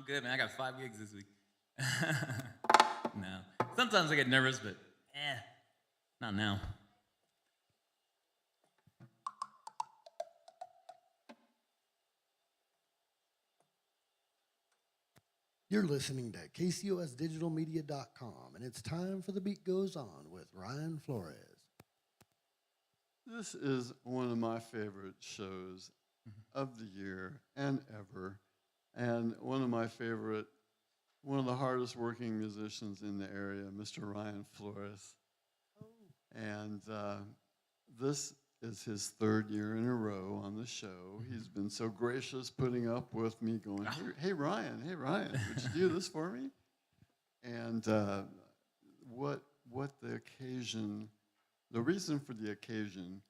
I'm good, man. I got 5 gigs this week. No. Sometimes I get nervous, but not now. You're listening to KCOSDigitalMedia.com, and it's time for The Beat Goes On with Ryan Flores. This is one of my favorite shows of the year and ever, and one of the hardest working musicians in the area, Mr. Ryan Flores. And this is his third year in a row on the show. He's been so gracious putting up with me going, hey Ryan, would you do this for me? And what the occasion, the reason for the occasion,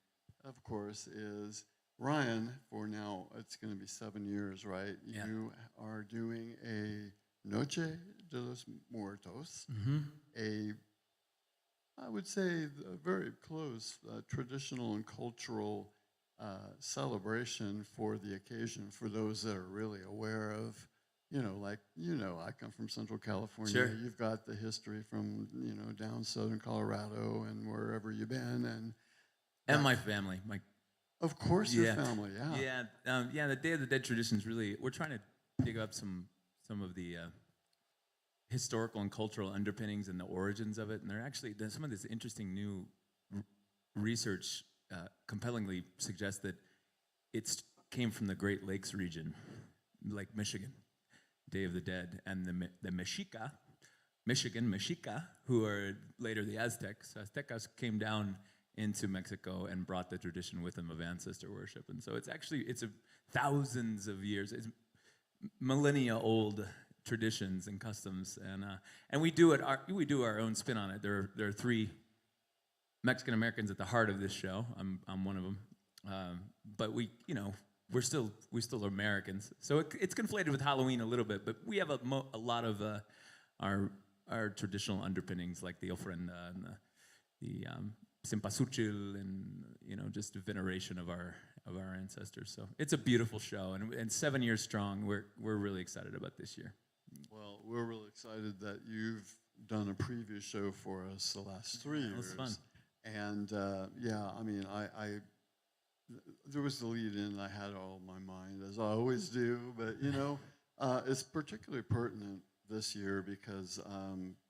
of course, is Ryan, for now, it's going to be 7 years, right? Yeah. You are doing a Noche de los Muertos, I would say a very close traditional and cultural celebration for the occasion for those that are really aware of, I come from Central California. Sure. You've got the history from, down southern Colorado and wherever you've been. And my family. Of course, your family, yeah. Yeah, the Day of the Dead traditions really, we're trying to dig up some of the historical and cultural underpinnings and the origins of it. And there's some of this interesting new research compellingly suggests that it came from the Great Lakes region, like Michigan, Day of the Dead, and the Mexica, who are later the Aztecs. Aztecas came down into Mexico and brought the tradition with them of ancestor worship. And so it's thousands of years, it's millennia old traditions and customs, and we do our own spin on it. There are 3 Mexican Americans at the heart of this show. I'm one of them, but we're still Americans. So it's conflated with Halloween a little bit, but we have a lot of our traditional underpinnings, like the ofrenda and the cempasúchil, and just the veneration of our ancestors. So it's a beautiful show, and 7 years strong. We're really excited about this year. Well, we're really excited that you've done a previous show for us the last 3 years. It was fun. And there was the lead-in I had all in my mind, as I always do. But it's particularly pertinent this year because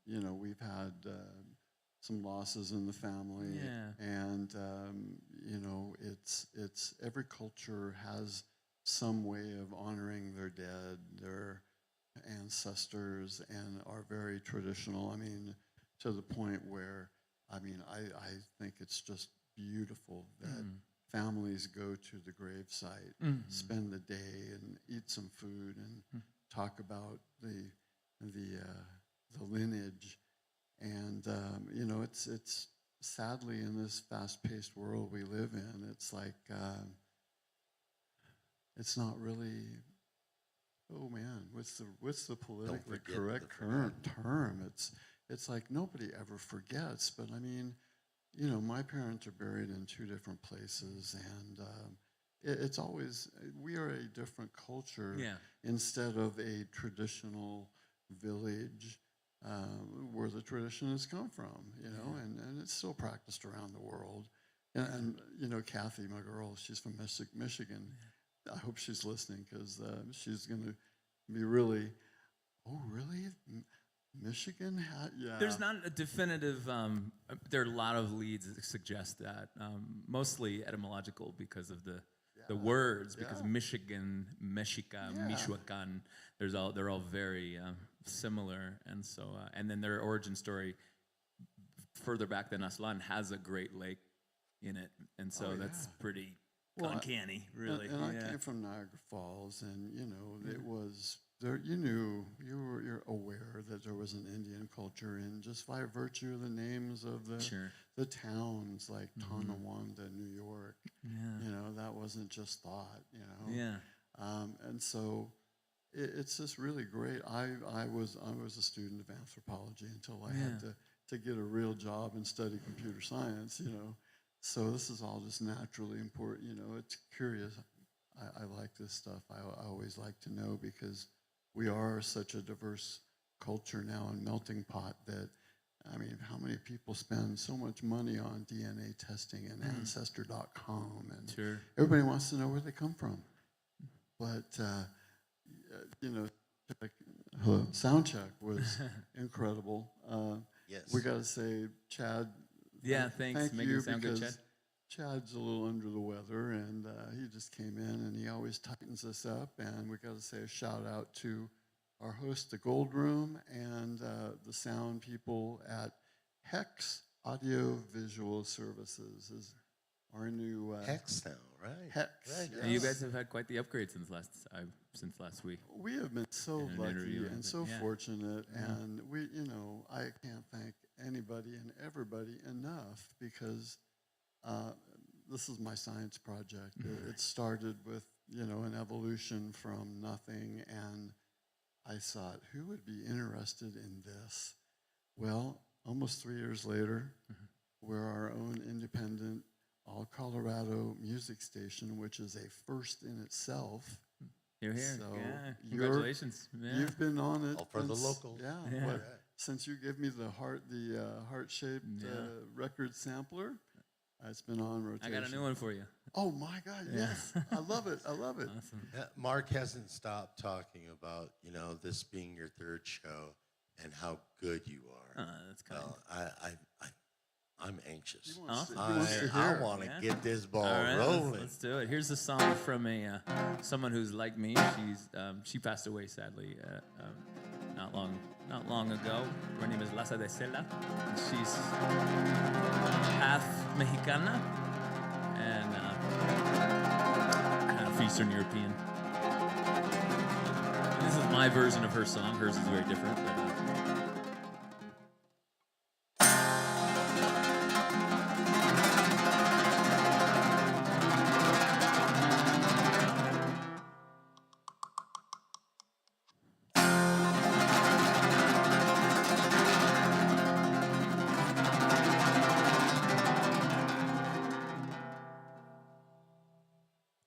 we've had some losses in the family, and it's every culture has some way of honoring their dead, their ancestors, and are very traditional. I mean, to the point where, I think it's just beautiful that families go to the gravesite, spend the day, and eat some food, and talk about the lineage. And it's sadly, in this fast-paced world we live in, it's like it's not really. Oh man, what's the politically correct current term? It's like nobody ever forgets. But my parents are buried in 2 different places, and it's always, we are a different culture instead of a traditional village where the tradition has come from, and it's still practiced around the world. And Kathy, my girl, she's from Michigan. I hope she's listening, because she's going to be really, Michigan? There's not a definitive, there are a lot of leads that suggest that, mostly etymological because of the words, because Michigan, Mexica, Michoacan, they're all very similar. And so, and then their origin story further back than Aslan has a Great Lake in it. And so that's pretty uncanny, really. And I came from Niagara Falls, and it was there. You were aware that there was an Indian culture, and just by virtue of the names of the towns, like Tonawanda, New York. That wasn't just thought. And so it's just really great. I was a student of anthropology until I had to get a real job and study computer science. So this is all just naturally important. It's curious. I like this stuff. I always like to know, because we are such a diverse culture now and melting pot that, I mean, how many people spend so much money on DNA testing and Ancestor.com, and Sure. everybody wants to know where they come from. But, you know, sound check was incredible. Yes. We got to say, Chad, Yeah, thanks. thank Making you, it sound good, because Chad. Chad's a little under the weather, and he just came in, and he always tightens us up. And we got to say a shout out to our host, the Gold Room, and the sound people at Hex Audio Visual Services is our new Hex now, right? Hex. Right, And you yes. guys have had quite the upgrade since last week. We have been so In an lucky interview and and so yeah. fortunate, and we, you know, I can't thank anybody and everybody enough, because this is my science project. It started with, you know, an evolution from nothing, and I thought, who would be interested in this? Well, almost 3 years later, we're our own independent, all Colorado music station, which is a first in itself. You're here. So Yeah. you're- Congratulations. Yeah. You've been on it All for the since- locals. Yeah, Yeah. what, since you gave me the heart-shaped Yeah. record sampler, it's been on I rotation. got a new one for you. Oh my God! Yeah. Yes, I love it. I love it. Awesome. Mark hasn't stopped talking about, you know, this being your third show and how good you are. That's kind. Well, I'm anxious. He wants to- he Awesome. wants to I hear. want to Yeah. get this ball All right, rolling. let's do it. Here's a song from a someone who's like me. She passed away sadly not long ago. Her name is Laza de Cela. She's half Mexicana and half Eastern European. This is my version of her song. Hers is very different. But,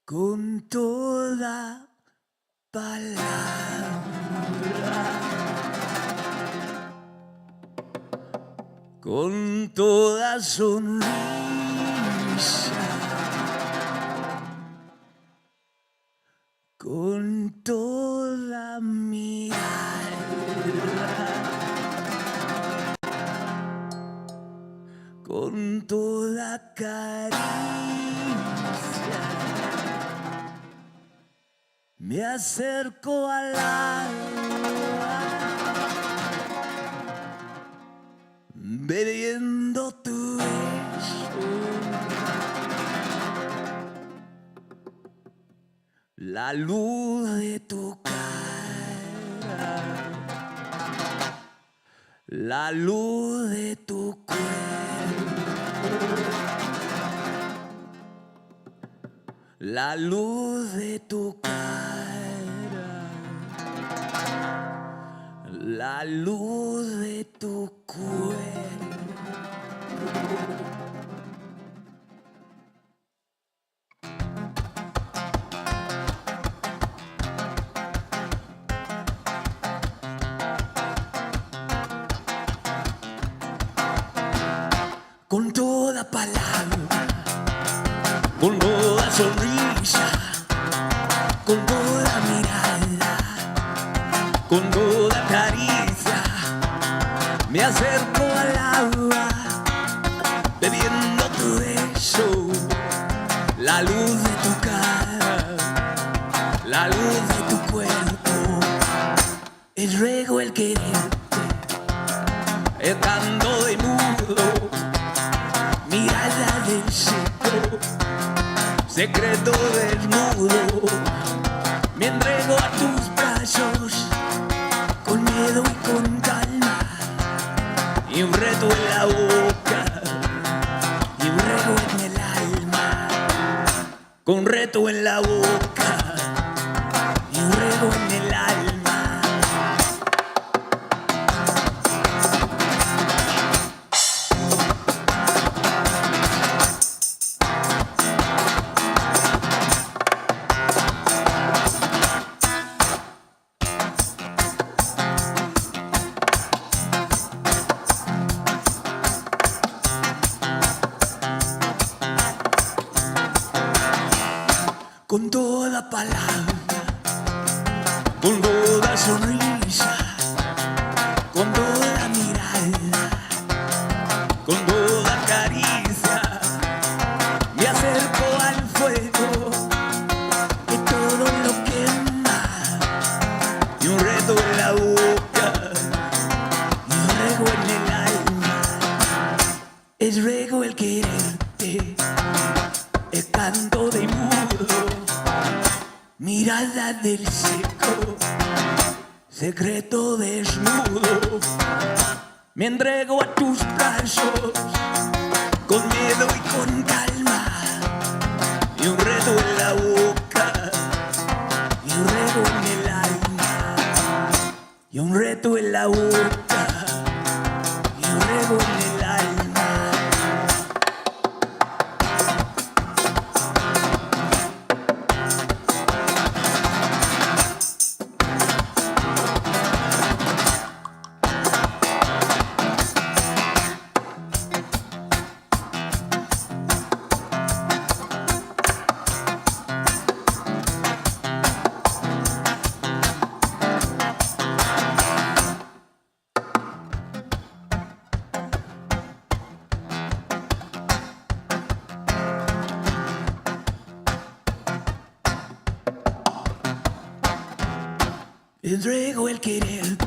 con toda palabra, con toda sonrisa, con toda mirada, con toda caricia. Me acerco al agua, bebiendo tu beso, la luz de tu cara, la luz de tu cuerpo, la luz de tu cara, la luz de tu cuerpo. Con toda palabra, con toda sonrisa, con toda mirada, con toda caricia, me acerco al agua, bebiendo tu beso, la luz de tu cara, la luz de tu cuerpo, el ruego, el quererte, el canto de mudo, mirada del seco, secreto desnudo, me entrego a tus brazos, con miedo y con calma, y un reto en la boca, y un ruego en el alma, con reto en la boca, y un ruego en el alma. toda sonrisa, con toda mirada, con toda caricia, me acerco al fuego que todo lo quema, y un reto en la boca, y un rego en el alma, es rego el quererte, el canto de mudo, mirada del seco, secreto desnudo, me entrego a tus brazos, con miedo y con calma, y un reto en la boca, y un rego en el alma, y un reto en la boca, y un rego en el alma. Entrego el quererte,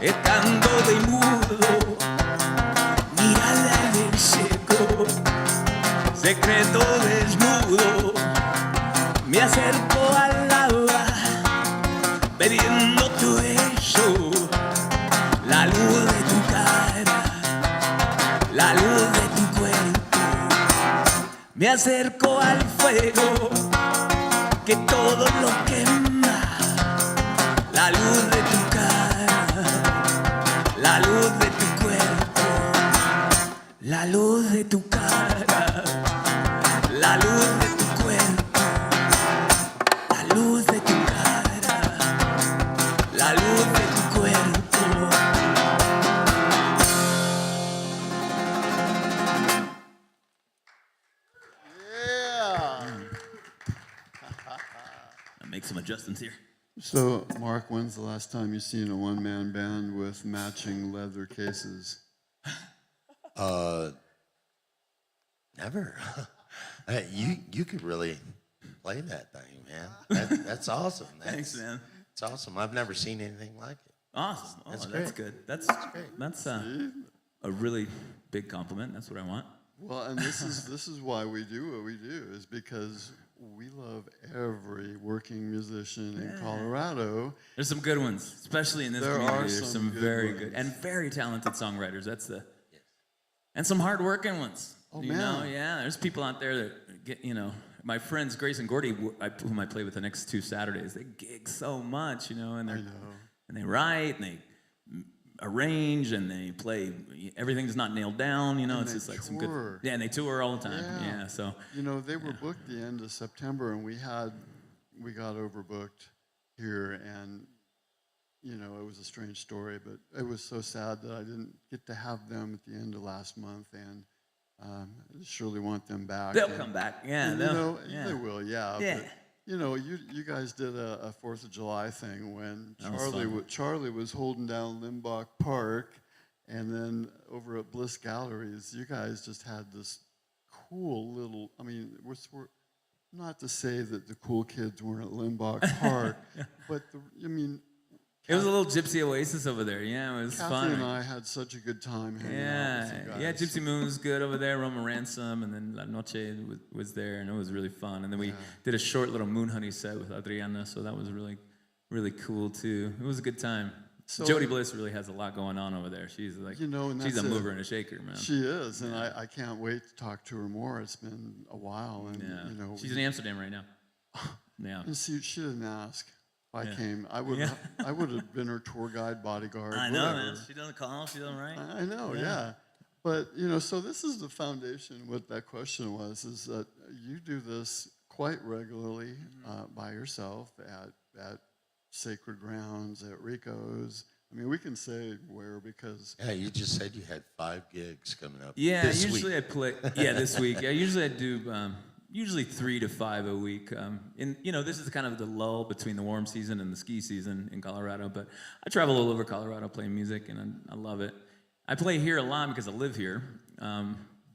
el canto de mudo, mirada del seco, secreto desnudo, me acerco al agua, bebiendo tu beso, la luz de tu cara, la luz de tu cuerpo, me acerco al fuego, que todo lo quema. La luz de tu cara, la luz de tu cuerpo, la luz de tu cara, la luz de tu cuerpo, la luz de tu cara, la luz de tu cuerpo. Yeah. I'll make some adjustments here. So, Mark, when's the last time you seen a one-man band with matching leather cases? Never. Hey, you could really play that thing, man. That's awesome. Thanks, man. It's awesome. I've never seen anything like it. Awesome. Oh, that's great. good. That's great. That's a really big compliment. That's what I want. Well, and this is why we do what we do, is because we love every working musician in Colorado. There's some good ones, especially in this There community. are There's some some good very ones. good and very talented songwriters. And some hard-working ones. Oh, you man. know, yeah. There's people out there that get, my friends Grace and Gordy, whom I play with the next 2 Saturdays. They gig so much, and they write and they arrange and they play. Everything's not nailed down, It's they just like some good. tour. Yeah, and they tour all the time. Yeah, so. They were booked the end of September, and we got overbooked here, and it was a strange story, but it was so sad that I didn't get to have them at the end of last month, and I surely want them back. They'll come back. Yeah, And, yeah. they will. Yeah. Yeah. But, you guys did a 4th of July thing when That was fun. Charlie was holding down Limbach Park, and then over at Bliss Galleries, you guys just had this cool little. I mean, we're not to say that the cool kids weren't at Limbach Park, but It was a little gypsy oasis over there. Yeah, it was Kathy fun. and I had such a good time hanging out with you guys. Yeah, Gypsy Moon was good over there. Roman Ransom, and then La Noche was there, and it was really fun. And then we did a short little Moon Honey set with Adriana, so that was really, really cool too. It was a good time. So- Jody Bliss really has a lot going on over there. She's like, and she's that's a it. mover and a shaker, man. She is, and I can't wait to talk to her more. It's been a while, and Yeah, she's in Amsterdam right now. Yeah. And she didn't ask. I came. I would have been her tour guide, bodyguard. I know, whatever. man. She doesn't call. She doesn't write. I know, yeah. But so this is the foundation. What that question was is that you do this quite regularly by yourself at sacred grounds, at Rico's. I mean, we can say where because Yeah, you just said you had 5 gigs coming up. Yeah, this usually week. I play. Yeah, this week. Yeah, usually I do usually 3 to 5 a week. This is kind of the lull between the warm season and the ski season in Colorado. But I travel all over Colorado playing music, and I love it. I play here a lot because I live here.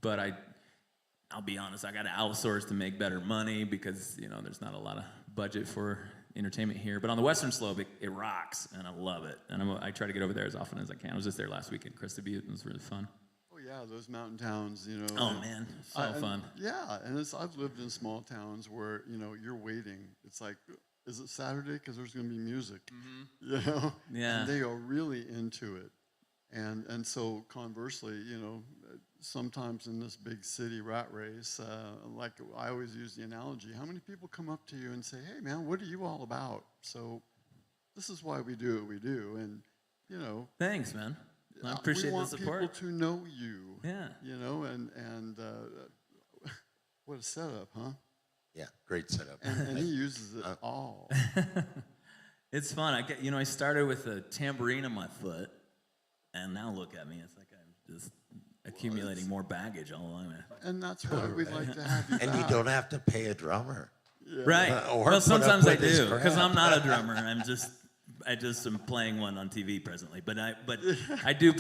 But I'll be honest, I got to outsource to make better money because there's not a lot of budget for entertainment here. But on the Western Slope, it rocks, and I love it. And I try to get over there as often as I can. I was just there last week in Cresta Butte. It was really fun. Oh yeah, those mountain towns, Oh man, so fun. Yeah, and I've lived in small towns where you're waiting. It's like, is it Saturday? Because there's going to be music. Yeah. And they are really into it, and so conversely, sometimes in this big city rat race, like I always use the analogy, how many people come up to you and say, hey man, what are you all about? So this is why we do what we do, and Thanks, man. I appreciate the support. We want people to know you. Yeah. And what a setup, huh? Yeah, great setup. And he uses it all. It's fun. I started with a tambourine on my foot, and now look at me. It's like I'm just accumulating more baggage all along. And that's why we'd like to have you And back. you don't have to pay a drummer. Yeah. Right. Or Well, put sometimes up I with his do because crap. I'm not a drummer. I just am playing one on TV presently. But I do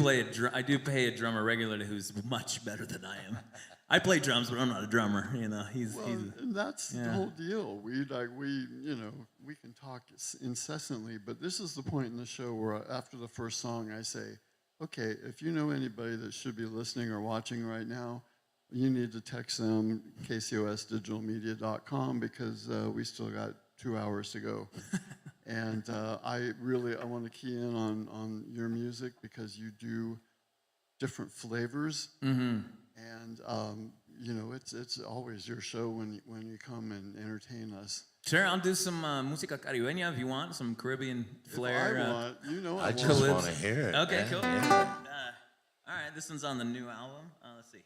I do pay a drummer regularly who's much better than I am. I play drums, but I'm not a drummer. He's And that's the whole deal. We can talk incessantly, but this is the point in the show where after the first song I say, okay, if you know anybody that should be listening or watching right now, you need to text them kcosdigitalmedia.com because we still got 2 hours to go. And I want to key in on your music because you do different flavors. Mm-hmm. And it's always your show when you come and entertain us. Sure, I'll do some música caribeña if you want, some Caribbean flair. If I want, I I want. just want to hear it. Okay, man. cool. Yeah. All right, this one's on the new album. Let's see.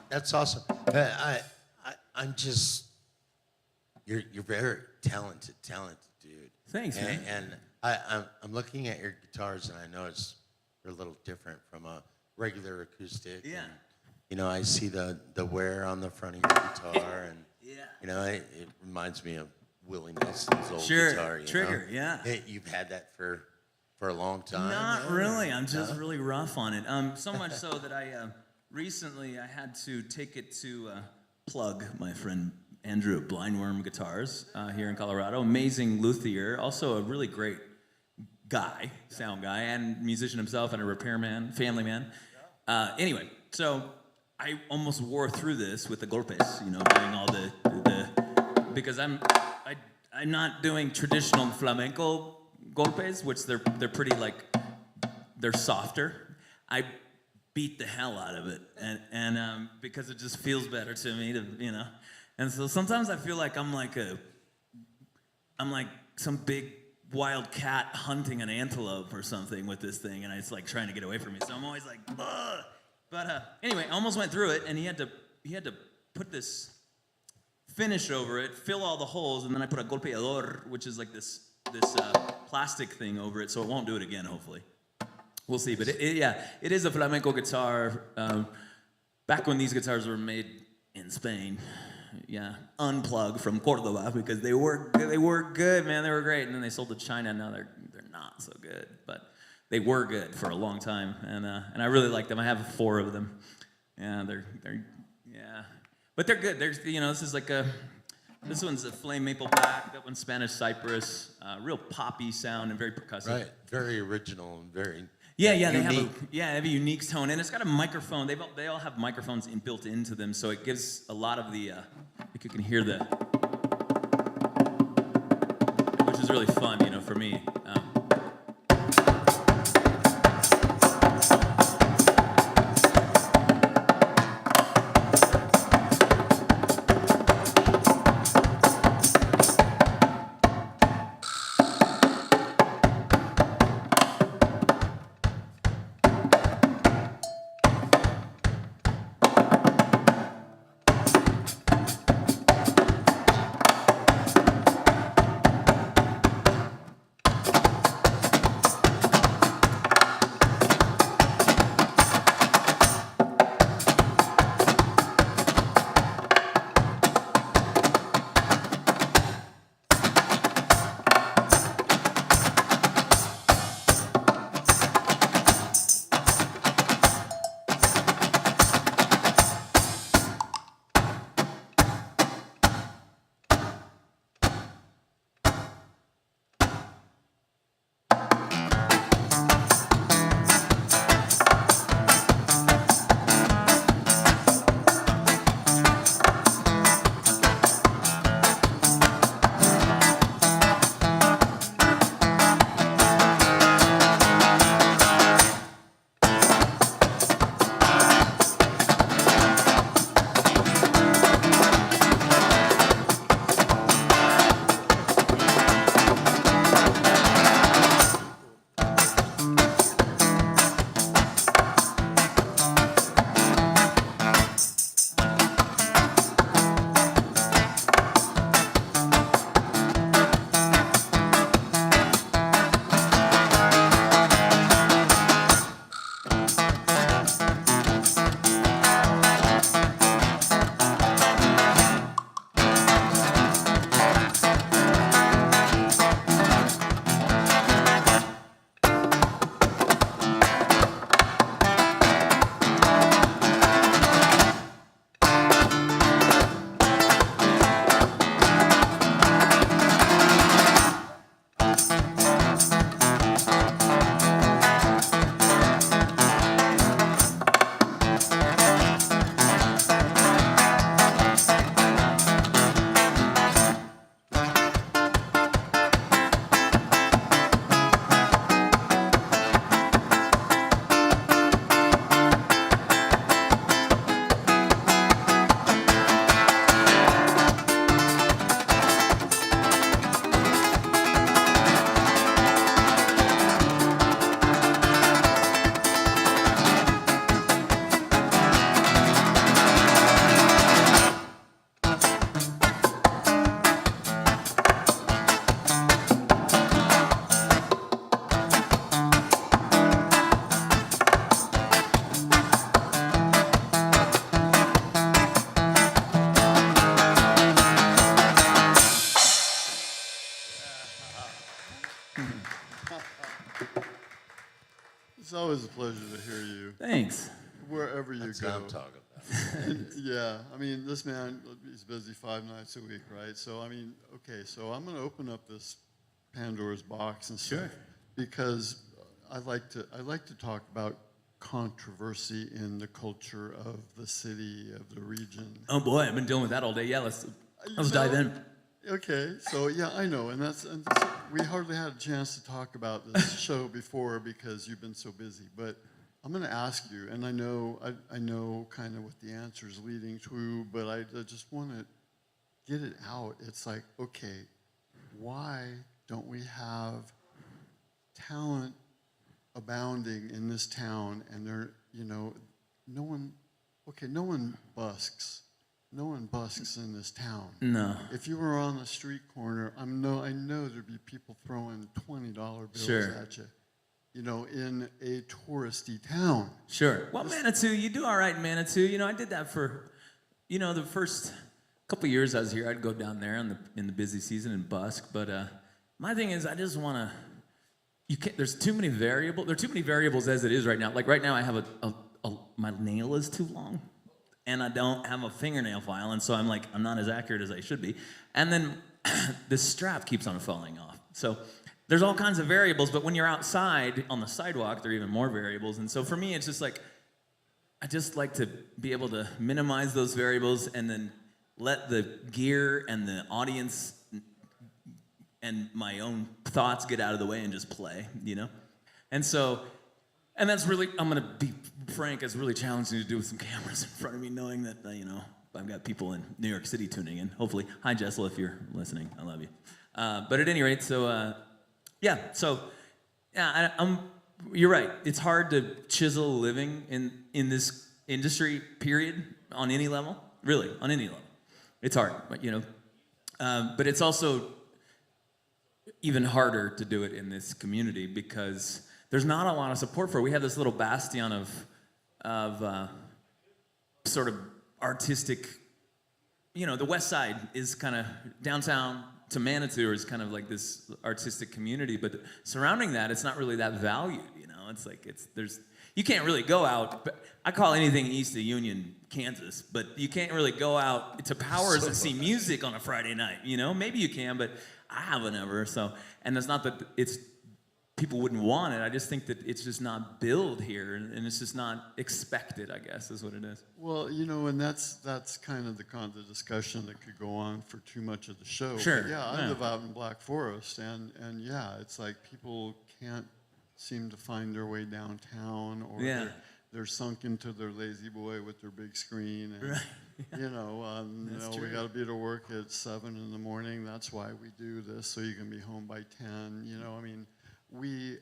That's awesome. I'm just, you're very talented dude. Thanks, and, man. And I'm looking at your guitars, and I know they're a little different from a regular acoustic. Yeah. And, you know, I see the wear on the front of your guitar, and Yeah. you know, it reminds me of Willie Nelson's old Sure, guitar. You Trigger, know? yeah. You've had that for a long time. Not really. I'm just really rough on it. So much so that I recently I had to take it to plug my friend Andrew at Blindworm Guitars here in Colorado. Amazing luthier, also a really great guy, sound guy, and musician himself, and a repairman, family man. Anyway, so I almost wore through this with the golpes, you know, doing all the because I'm not doing traditional flamenco golpes, which they're pretty like they're softer. I beat the hell out of it, and because it just feels better to me to and so sometimes I feel like I'm like some big wild cat hunting an antelope or something with this thing, and it's like trying to get away from me. So I'm always like, ugh. But anyway, I almost went through it, and he had to put this finish over it, fill all the holes, and then I put a golpeador, which is like this plastic thing over it, so it won't do it again, hopefully. We'll see, but it is a flamenco guitar. Back when these guitars were made in Spain, unplugged from Cordoba, because they were good, man. They were great, and then they sold to China. Now they're not so good, but they were good for a long time, and I really like them. I have 4 of them. Yeah, but they're good. This is like this one's a flame maple black. That one's Spanish cypress. Real poppy sound and very percussive. Right, very original and very unique. They have a unique tone, and it's got a microphone. They all have microphones built into them, so it gives a lot of the. Like you can hear which is really fun, for me. always a pleasure to hear you Thanks. wherever you That's go. what I'm talking about. Yeah, I mean, this man is busy 5 nights a week, right? So, I mean, okay, so I'm going to open up this Pandora's box and stuff Sure. because I like to talk about controversy in the culture of the city, of the region. Oh boy, I've been dealing with that all day. Yeah, let's dive in. Okay, so yeah, I know, and we hardly had a chance to talk about this show before because you've been so busy. But I'm going to ask you, and I know kind of what the answer is leading to, but I just want to get it out. It's like, okay, why don't we have talent abounding in this town? And there, no one busks. No one busks in this town. No. If you were on the street corner, I know there'd be people throwing $20 bills Sure. at you, in a touristy town. Sure. Well, Manitou, you do all right in Manitou. I did that for, the first couple of years I was here. I'd go down there in the busy season and busk. But my thing is, I just want to. You can't. There's too many variables. There are too many variables as it is right now. Like right now, I have my nail is too long, and I don't have a fingernail file, and so I'm not as accurate as I should be. And then this strap keeps on falling off. So there's all kinds of variables, but when you're outside on the sidewalk, there are even more variables. And so for me, it's just like, I just like to be able to minimize those variables and then let the gear and the audience and my own thoughts get out of the way and just play, And so, and that's really, I'm going to be frank, it's really challenging to do with some cameras in front of me, knowing that, I've got people in New York City tuning in. Hopefully, hi, Jessel, if you're listening, I love you. But at any rate, you're right. It's hard to chisel a living in this industry, period, on any level. Really, on any level. It's hard, but it's also even harder to do it in this community because there's not a lot of support for it. We have this little bastion of sort of artistic, the West Side is kind of downtown to Manitou is kind of like this artistic community, but surrounding that, it's not really that valued, It's like, you can't really go out, but I call anything east of Union, Kansas, but you can't really go out to Powers and see music on a Friday night, Maybe you can, but I haven't ever, so, and it's not that people wouldn't want it, I just think that it's just not billed here, and it's just not expected, I guess, is what it is. Well, and that's kind of the discussion that could go on for too much of the show. Sure. But I live out in Black Forest, and yeah, it's like people can't seem to find their way downtown, or they're sunk into their lazy boy with their big screen, and Right. we got to be to work at 7 in the morning. That's why we do this, so you can be home by 10. We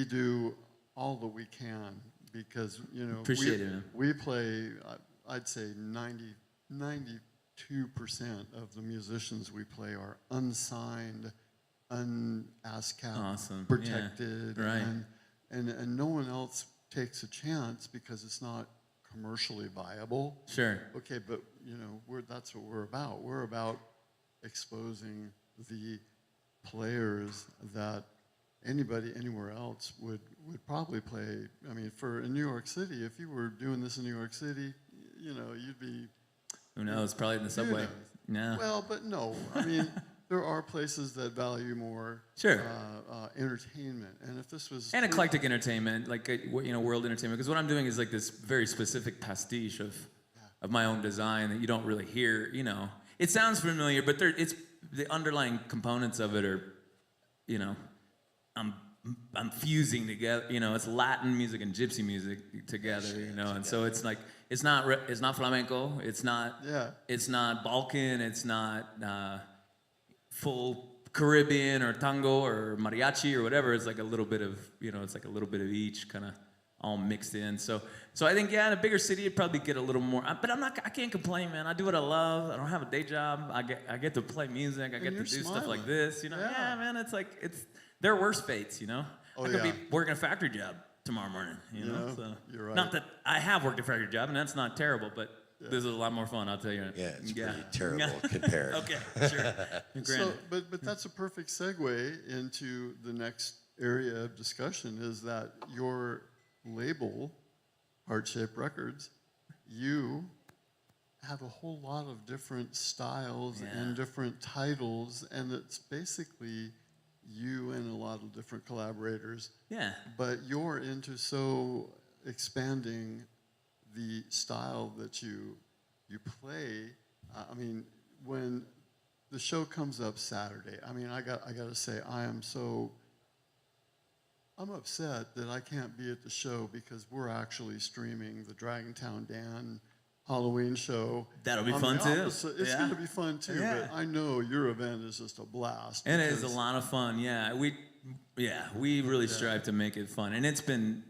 do all that we can because Appreciate it, man. we play. I'd say 92% of the musicians we play are unsigned, un-ASCAP Awesome. protected, Yeah. Right. and no one else takes a chance because it's not commercially viable. Sure. Okay, but that's what we're about. We're about exposing the players that anybody anywhere else would probably play. I mean, in New York City, if you were doing this in New York City, you'd be. Who knows? Probably in the subway. Yeah. Well, but no. I mean, there are places that value more entertainment, and if this was And eclectic entertainment, like world entertainment. Because what I'm doing is like this very specific pastiche of my own design that you don't really hear. It sounds familiar, but it's the underlying components of it are, I'm fusing together. It's Latin music and gypsy music together. And so it's like it's not flamenco. It's not Balkan. It's not full Caribbean or tango or mariachi or whatever. It's like a little bit of each kind of all mixed in. So I think in a bigger city it'd probably get a little more. But I can't complain, man. I do what I love. I don't have a day job. I get to play music. I get to do stuff like this. Yeah, man. It's like there are worse fates. I could be working a factory job tomorrow morning. So you're right. Not that I have worked a factory job, and that's not terrible, but. This is a lot more fun, I'll tell you. Yeah, it's pretty terrible compared. Okay, sure. So, but that's a perfect segue into the next area of discussion is that your label, Heart Shape Records, you have a whole lot of different styles and different titles, and it's basically you and a lot of different collaborators. Yeah. But you're into so expanding the style that you play. I mean, when the show comes up Saturday, I mean, I got to say, I'm upset that I can't be at the show because we're actually streaming the Dragontown Dan Halloween show. That'll be on fun the too. opposite. It's going to be fun too, Yeah. but I know your event is just a blast. And it is a lot of fun. Yeah, we really strive to make it fun, and it's been,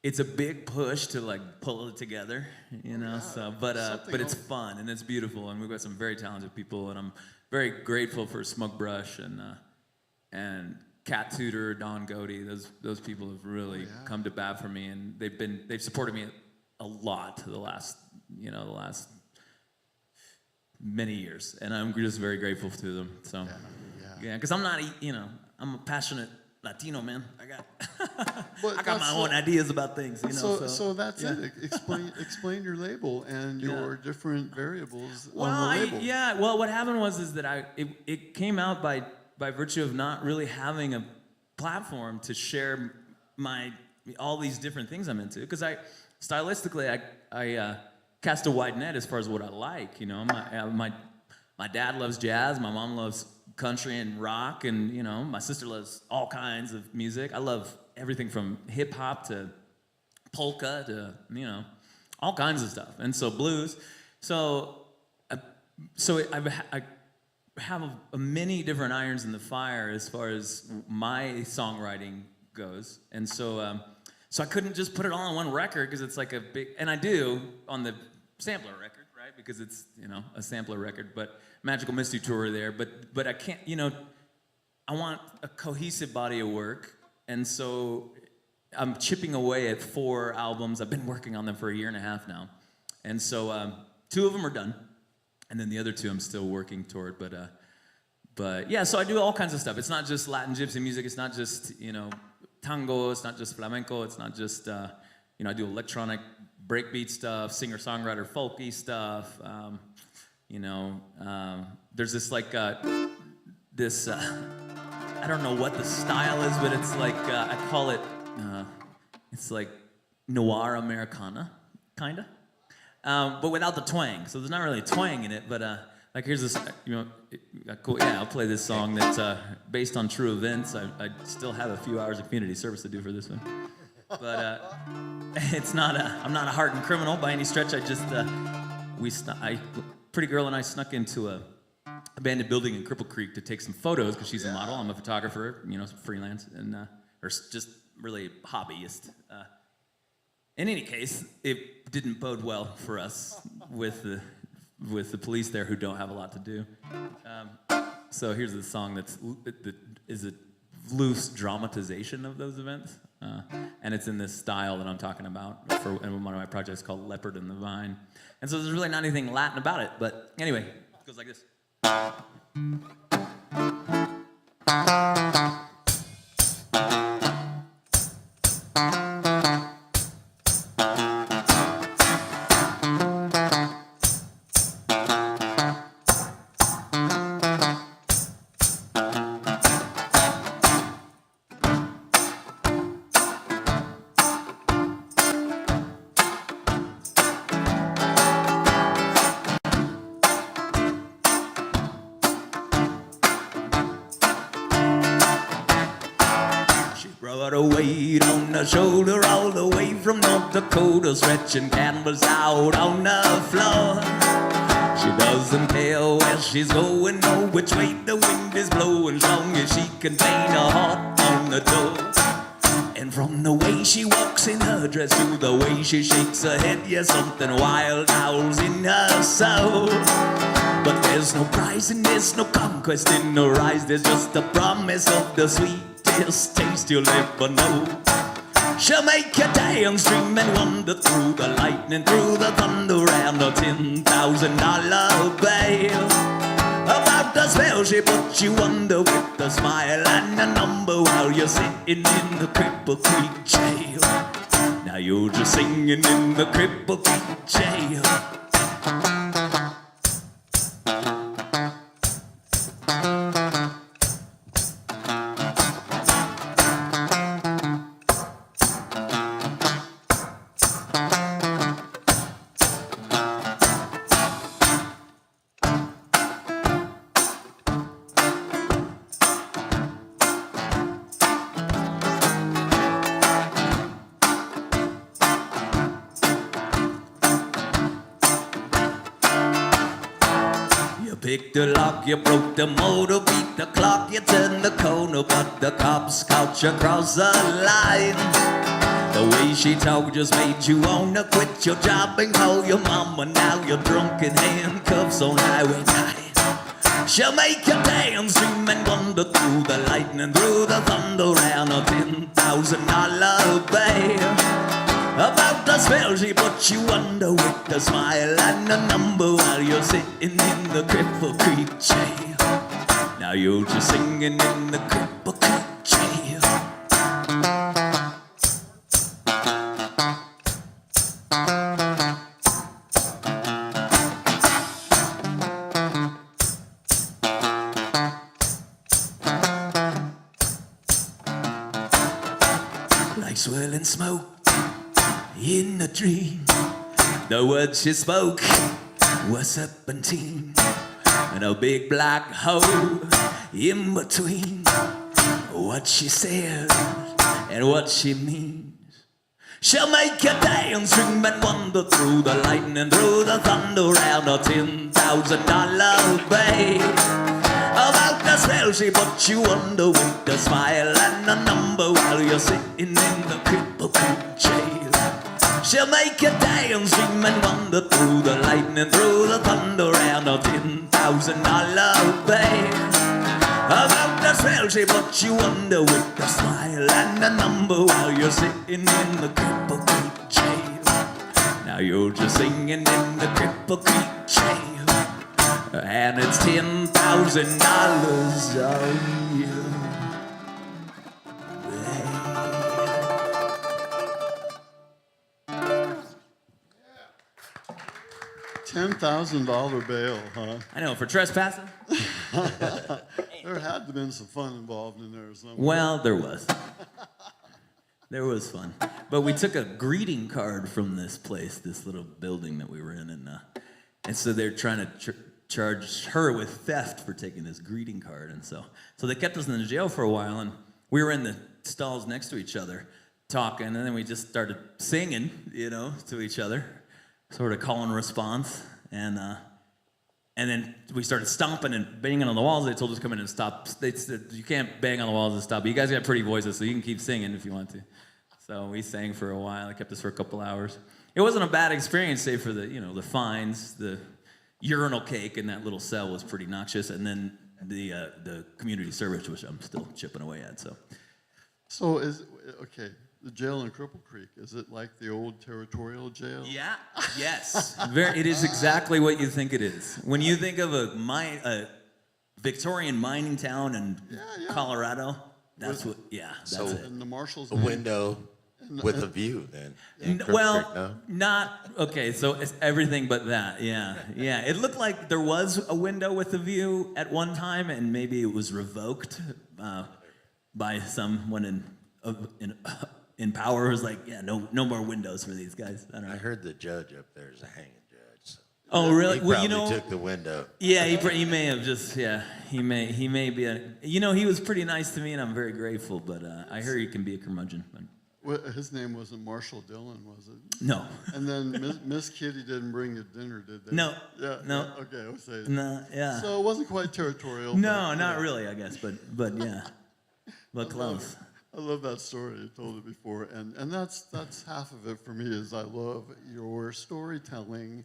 it's a big push to like pull it together, So, but it's fun and it's beautiful, and we've got some very talented people, and I'm very grateful for Smoke Brush and Cat Tutor, Don Goody. Those people have really come to bat for me, and they've supported me a lot the last many years, and I'm just very grateful to them. So, because I'm not, I'm a passionate Latino man. I got my own ideas about things. So that's it. Explain your label and your different variables on the label. Well, what happened was that it came out by virtue of not really having a platform to share all these different things I'm into. Because stylistically, I cast a wide net as far as what I like. My dad loves jazz. My mom loves country and rock, and my sister loves all kinds of music. I love everything from hip hop to polka to all kinds of stuff, and so blues. So I have a many different irons in the fire as far as my songwriting goes, and so I couldn't just put it all on one record because it's like a big, and I do on the sampler record, right? Because it's a sampler record, but Magical Mystery Tour there, but I can't, I want a cohesive body of work, and so I'm chipping away at 4 albums. I've been working on them for a year and a half now, and so 2 of them are done, and then the other 2 I'm still working toward, but yeah, so I do all kinds of stuff. It's not just Latin gypsy music, it's not just, tango, it's not just flamenco, it's not just, I do electronic breakbeat stuff, singer-songwriter folky stuff, there's this like, I don't know what the style is, but it's like, I call it, it's like noir Americana, kinda, but without the twang. So there's not really a twang in it, but like here's this, I'll play this song that's based on true events. I still have a few hours of community service to do for this one, but it's not I'm not a hardened criminal by any stretch. I just Pretty Girl and I snuck into a abandoned building in Cripple Creek to take some photos because she's a model. I'm a photographer, freelance, and or just really hobbyist. In any case, it didn't bode well for us with the police there who don't have a lot to do. So here's the song that is a loose dramatization of those events, and it's in this style that I'm talking about in one of my projects called Leopard and the Vine. And so there's really not anything Latin about it, but anyway, it goes like this. Brought a weight on her shoulder all the way from North Dakota, stretching canvas out on the floor. She doesn't care where she's going or which way the wind is blowing, as long as she can paint a heart on the door. And from the way she walks in her dress to the way she shakes her head, yeah, something wild howls in her soul. But there's no prize and there's no conquest in her eyes, there's just the promise of the sweetest taste you'll ever know. She'll make you dance, dream and wander through the lightning, through the thunder, and a $10,000 bail. about the spell she put you under with a smile and a number while you're sitting in the Cripple Creek jail. Now you're just singing in the Cripple Creek jail. Picked the lock, you broke the motor, beat the clock, you turned the corner, but the cops caught you across the line. The way she talked just made you wanna quit your job and call your mama. Now you're drunk in handcuffs on Highway 9. She'll make you dance, dream and wonder through the lightning, through the thunder, around a $10,000 bail. About the spell she put you under with a smile and a number while you're sitting in the Cripple Creek jail. Now you're just singing in the Cripple Creek jail. Like swirling smoke in a dream, the words she spoke were serpentine, and a big black hole in between what she said and what she means. She'll make you dance, dream and wonder through the lightning, through the thunder, round a $10,000 babe. About the spell she put you under with a smile and a number while you're sitting in the Cripple Creek jail. She'll make you dance, dream and wonder through the lightning, through the thunder, round a $10,000 babe. About the spell she put you under with a smile and a number while you're sitting in the Cripple Creek jail. Now you're just singing in the Cripple Creek jail, and it's $10,000 on you. $10,000 bail, huh? I know, for trespassing? There had to have been some fun involved in there or something. Well, there was. There was fun. But we took a greeting card from this place, this little building that we were in, and so they're trying to charge her with theft for taking this greeting card, and so they kept us in the jail for a while, and we were in the stalls next to each other talking, and then we just started singing, to each other, sort of call and response, and then we started stomping and banging on the walls. They told us to come in and stop. They said, you can't bang on the walls and stop. But you guys got pretty voices, so you can keep singing if you want to. So we sang for a while. It kept us for a couple hours. It wasn't a bad experience, save for the fines. The urinal cake in that little cell was pretty noxious, and then the community service, which I'm still chipping away at. So the jail in Cripple Creek, is it like the old territorial jail? Yeah. Yes. It is exactly what you think it is. When you think of a Victorian mining town in Colorado, that's what. Yeah. That's So- it. And the marshal's A name? window with a view, then. in Cripple Well, Creek, no? not okay. So it's everything but that. Yeah. It looked like there was a window with a view at one time, and maybe it was revoked by someone in power. Was like, no more windows for these guys. I don't know. I heard the judge up there is a hanging judge. So Oh, really? he probably took the window. Yeah, he may have just, he may be he was pretty nice to me, and I'm very grateful, but I hear he can be a curmudgeon. But Well, his name wasn't Marshall Dillon, was it? no. And then Miss Kitty didn't bring you dinner, did they? No. Yeah. No. Yeah, okay, I'll say. No, yeah. So it wasn't quite territorial. No, but, not really, I guess, but yeah. But close. I love that story. You told it before, and that's half of it for me. Is I love your storytelling,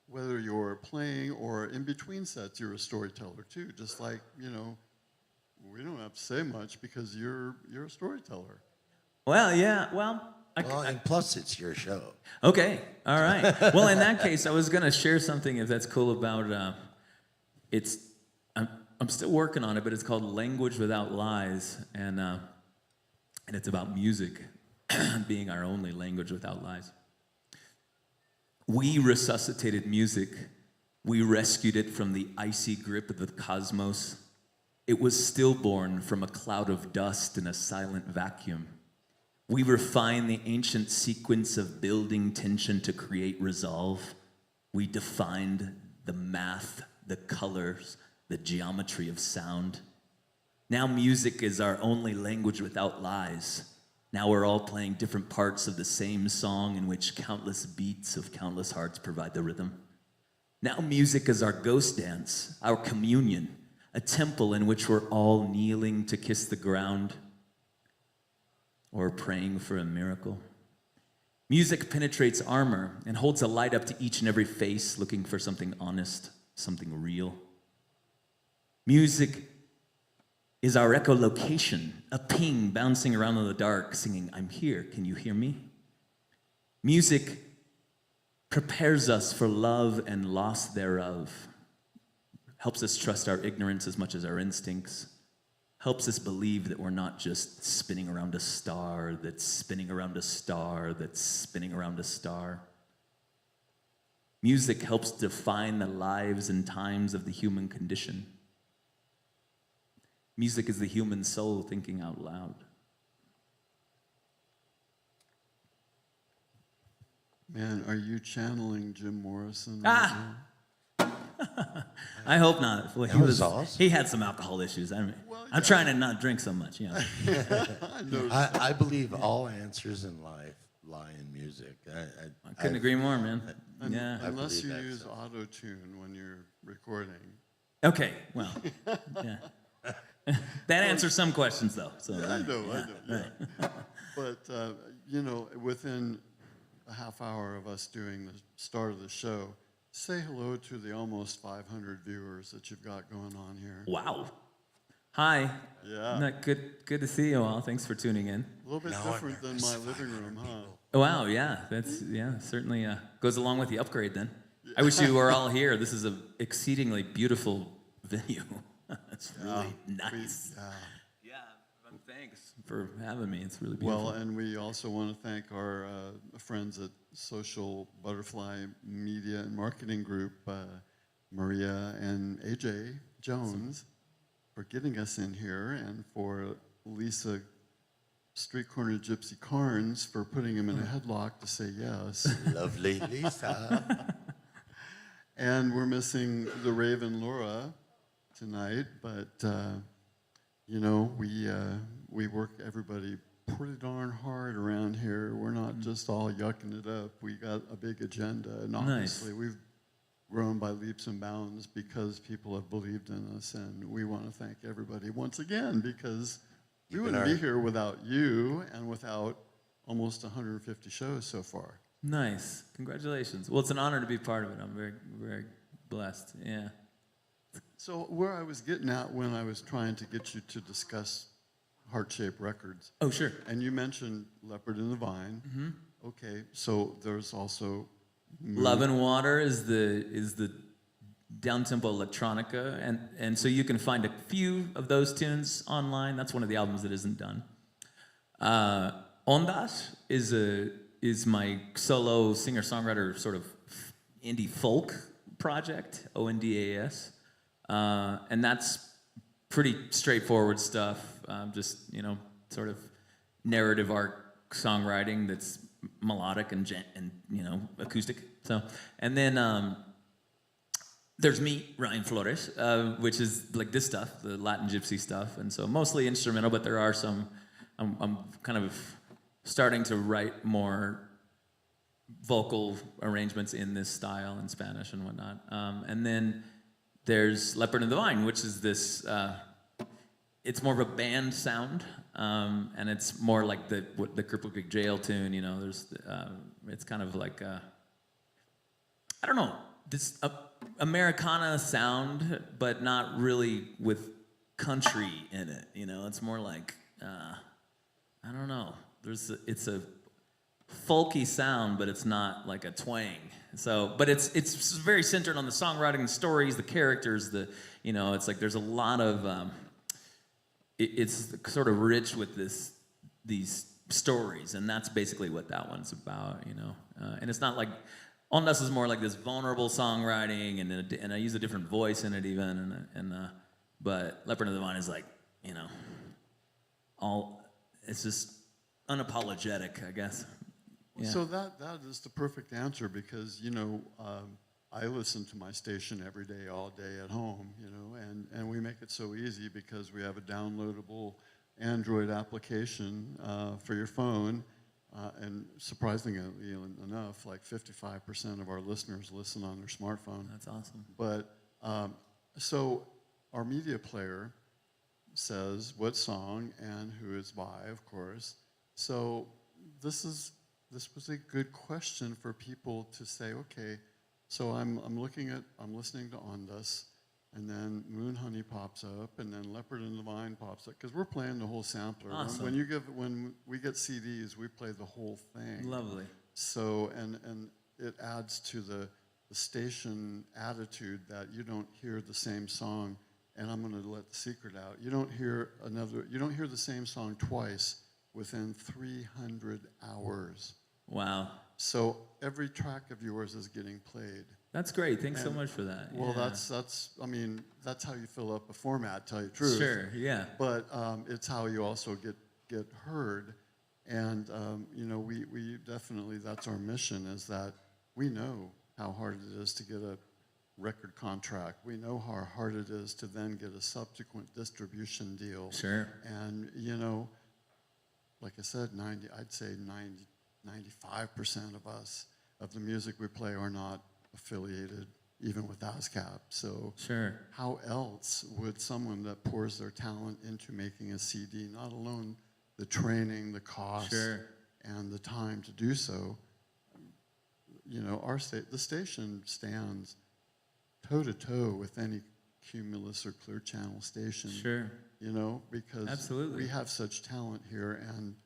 whether you're playing or in between sets. You're a storyteller too. Just like we don't have to say much because you're a storyteller. Well, yeah. Well, And plus, it's your show. okay. All right. Well, in that case, I was going to share something, if that's cool, about it's I'm still working on it, but it's called Language Without Lies, and it's about music being our only language without lies. We resuscitated music. We rescued it from the icy grip of the cosmos. It was stillborn from a cloud of dust in a silent vacuum. We refined the ancient sequence of building tension to create resolve. We defined the math, the colors, the geometry of sound. Now music is our only language without lies. Now we're all playing different parts of the same song in which countless beats of countless hearts provide the rhythm. Now music is our ghost dance, our communion, a temple in which we're all kneeling to kiss the ground or praying for a miracle. Music penetrates armor and holds a light up to each and every face looking for something honest, something real. Music is our echolocation, a ping bouncing around in the dark, singing, "I'm here, can you hear me?" Music prepares us for love and loss thereof, helps us trust our ignorance as much as our instincts, helps us believe that we're not just spinning around a star that's spinning around a star that's spinning around a star. Music helps define the lives and times of the human condition. Music is the human soul thinking out loud. Man, are you channeling Jim Morrison? Ah! I hope not. Well, That was awesome. He had some alcohol issues. I'm trying to not drink so much. You know. I know. I believe all answers in life lie in music. I couldn't agree more, man. Yeah. Unless believe you that's use so. auto-tune when you're recording. Okay. Well. Yeah. That answers some questions, though. So I know. Yeah. Right. But, within a half hour of us doing the start of the show, say hello to the almost 500 viewers that you've got going on here. Wow. Hi. Yeah. Good to see you all. Thanks for tuning in. A little bit No, different I've than never my seen living 500 room, huh? people. Wow. Yeah. That's certainly goes along with the upgrade. Then I wish you were all here. This is an exceedingly beautiful venue. It's really nice. Yeah. Thanks for having me. It's really beautiful. Well, and we also want to thank our friends at Social Butterfly Media and Marketing Group, Maria and AJ Jones, for getting us in here, and for Lisa Street Corner Gypsy Carnes for putting him in a headlock to say yes. Lovely Lisa. And we're missing the Raven Laura tonight, but we work everybody pretty darn hard around here. We're not just all yucking it up. We got a big agenda, and obviously we've grown by leaps and bounds because people have believed in us, and we want to thank everybody once again, because we wouldn't be here without you and without almost 150 shows so far. Nice. Congratulations. Well, it's an honor to be part of it. I'm very, very blessed. Yeah. So where I was getting at when I was trying to get you to discuss Heart-Shaped Records, Oh, sure. and you mentioned Leopard and the Vine. Mm-hmm. Okay, so there's also Love and Water is the down-tempo electronica, and so you can find a few of those tunes online. That's one of the albums that isn't done. Ondas is my solo singer-songwriter sort of indie folk project, Ondas, and that's pretty straightforward stuff. Just sort of narrative arc songwriting that's melodic and acoustic. So, and then there's me, Ryan Flores, which is like this stuff, the Latin gypsy stuff, and so mostly instrumental. But there are some. I'm kind of starting to write more vocal arrangements in this style in Spanish and whatnot. And then there's Leopard and the Vine, which is this. It's more of a band sound, and it's more like the Cripple Creek Jail tune. There's it's kind of like I don't know, this Americana sound, but not really with country in it. It's more like I don't know. It's a folky sound, but it's not like a twang. So, but it's very centered on the songwriting, the stories, the characters. It's like there's a lot of it's sort of rich with these stories, and that's basically what that one's about. And it's not like On Us is more like this vulnerable songwriting, and I use a different voice in it even, but Leopard of the Vine is like it's just unapologetic, I guess. Yeah. So that is the perfect answer because, I listen to my station every day, all day at home, and we make it so easy because we have a downloadable Android application for your phone. And surprisingly enough, like 55% of our listeners listen on their smartphone. That's awesome. But so our media player says what song and who it's by, of course. So this was a good question for people to say, okay, so I'm listening to Ondas, and then Moon Honey pops up, and then Leopard and the Vine pops up, because we're playing the whole sampler. Awesome. When we get CDs, we play the whole thing. Lovely. So and it adds to the station attitude that you don't hear the same song, and I'm going to let the secret out. You don't hear the same song twice within 300 hours. Wow. So every track of yours is getting played. That's great. Thanks so much for that. Well, Yeah. that's how you fill up a format, tell you the truth. Sure, yeah. But it's how you also get heard. And, we definitely, that's our mission, is that we know how hard it is to get a record contract. We know how hard it is to then get a subsequent distribution deal. Sure. And, like I said, 95% of us, of the music we play, are not affiliated, even with ASCAP. So Sure. how else would someone that pours their talent into making a CD, not alone the training, the cost, Sure. and the time to do so, the station stands toe-to-toe with any Cumulus or Clear Channel station. Sure. Because Absolutely. we have such talent here, and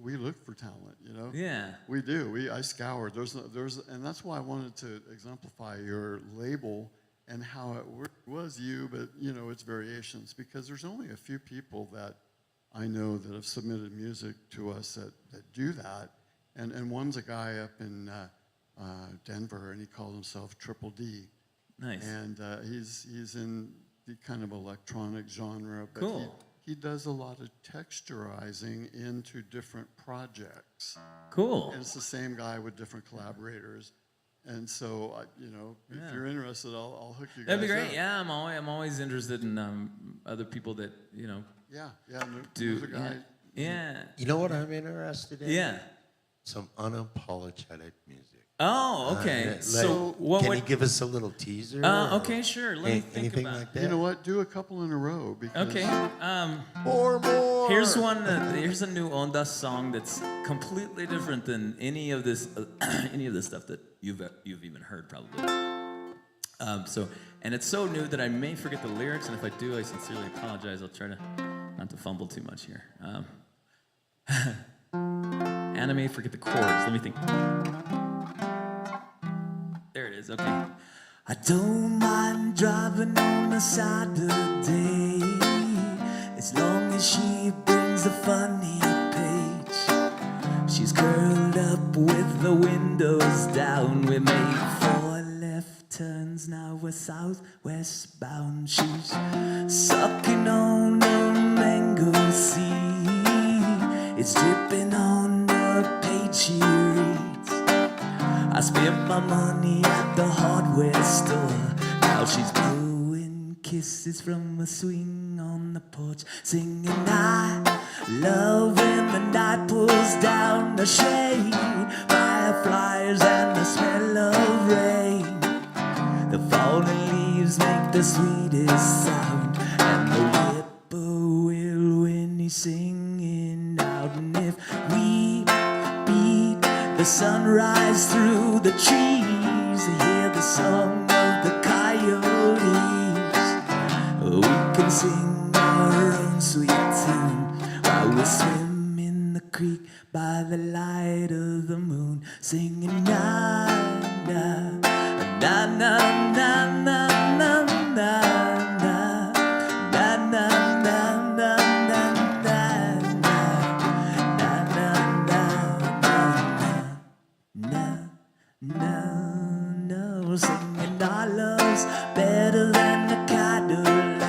we look for talent, Yeah. We do. I scoured. And that's why I wanted to exemplify your label and how it was you, but its variations, because there's only a few people that I know that have submitted music to us that do that, and one's a guy up in Denver, and he calls himself Triple D. Nice. And he's in the kind of electronic genre, but Cool. he does a lot of texturizing into different projects. Cool. And it's the same guy with different collaborators. And so, if you're interested, I'll hook you guys That'd be great. up. Yeah, I'm always interested in other people that Yeah. do. There's a guy. Yeah. You know what I'm interested in? Yeah. Some unapologetic music. Oh, okay. Like, So what can would? you give us a little teaser? Okay, sure. Let me think anything about. like that? You know what? Do a couple in a row. Because Okay. Or more. Here's one. Here's a new Ondas song that's completely different than any of this stuff that you've even heard probably. And it's so new that I may forget the lyrics, and if I do, I sincerely apologize. I'll try to not to fumble too much here. And I may forget the chords. Let me think. There it is. Okay. I don't mind driving on the side of the day, as long as she brings a funny page. She's curled up with the windows down. We made 4 left turns, now we're southwest bound. She's sucking on the mango seed. It's dripping on the page she reads. I spent my money at the hardware store. Now she's blowing kisses from a swing on the porch, singing I love when the night pulls down the shade, fireflies and the smell of rain. The falling leaves make the sweetest sound, and the whippoorwill when he's singing out. And if we beat the sunrise through the trees, hear the song of the coyotes, we can sing our own sweet tune while we swim in the creek by the light of singing na na na na na na na na na na na na no, singing our love's better than the candlelight.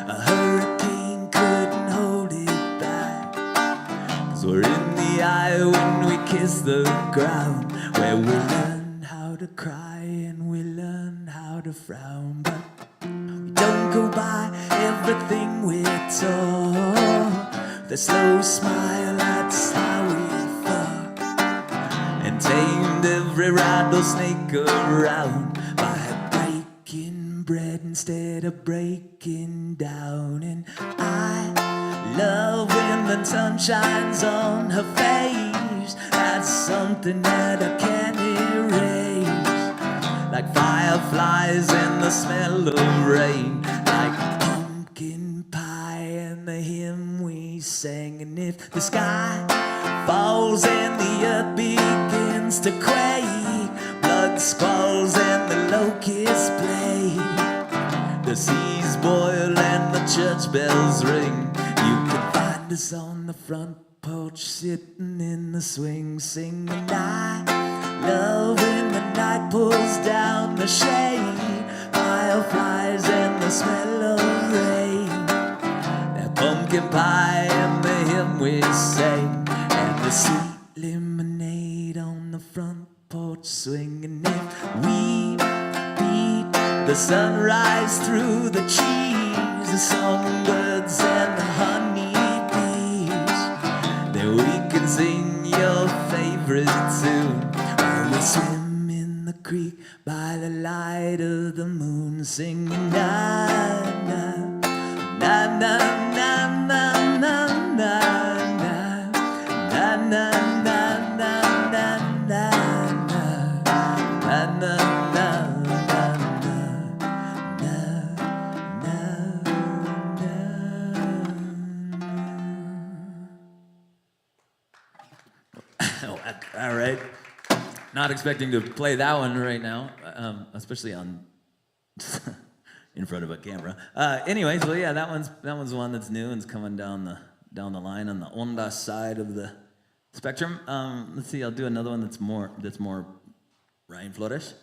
A hurricane couldn't hold it back. 'Cause we're in the eye when we kiss the ground, where we learn how to cry and we learn how to frown. But we don't go by everything we're told. The slow smile, that's how we fuck. And tamed every rattlesnake around by breaking bread instead of breaking down. And I love when the sun shines on her face. That's something that I can't erase. Like fireflies and the smell of rain, like pumpkin pie and the hymn we sang. And if the sky falls and the earth begins to quake, blood squalls and the locusts play, the seas boil and the church bells ring, you can find us on the front porch sitting in the swing, singing I love when the night pulls down the shade, fireflies and the smell of rain, that pumpkin pie and the hymn we sang, and the sweet lemonade on the front porch swinging. If we beat the sunrise through the trees, the songbirds and the honeybees, then we can sing your favorite tune while we swim in the creek by the light of the moon, singing na na na na na na na na na na all right. Not expecting to play that one right now, especially on in front of a camera. Anyways, well, yeah, that one's one that's new and it's coming down the line on the onda side of the spectrum. Let's see. I'll do another one that's more Ryan Flores.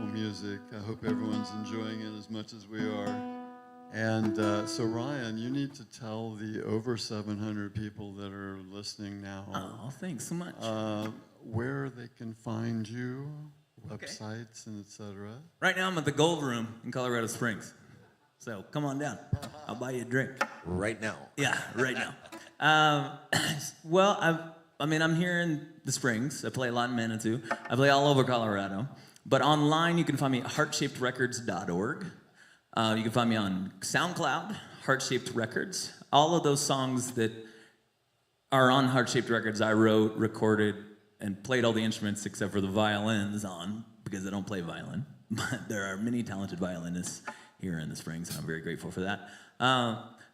beautiful music. I hope everyone's enjoying it as much as we are. And so, Ryan, you need to tell the over 700 people that are listening now Oh, thanks so much. where they can find you, Okay. websites, and etc. Right now I'm at the Gold Room in Colorado Springs. So come on down. I'll buy you a drink. Right now. Yeah, right now. Well, I'm here in the Springs. I play a lot in Manitou. I play all over Colorado. But online, you can find me at heartshapedrecords.org. You can find me on SoundCloud, Heart-Shaped Records. All of those songs that are on Heart-Shaped Records, I wrote, recorded, and played all the instruments except for the violins on, because I don't play violin. But there are many talented violinists here in the Springs, and I'm very grateful for that.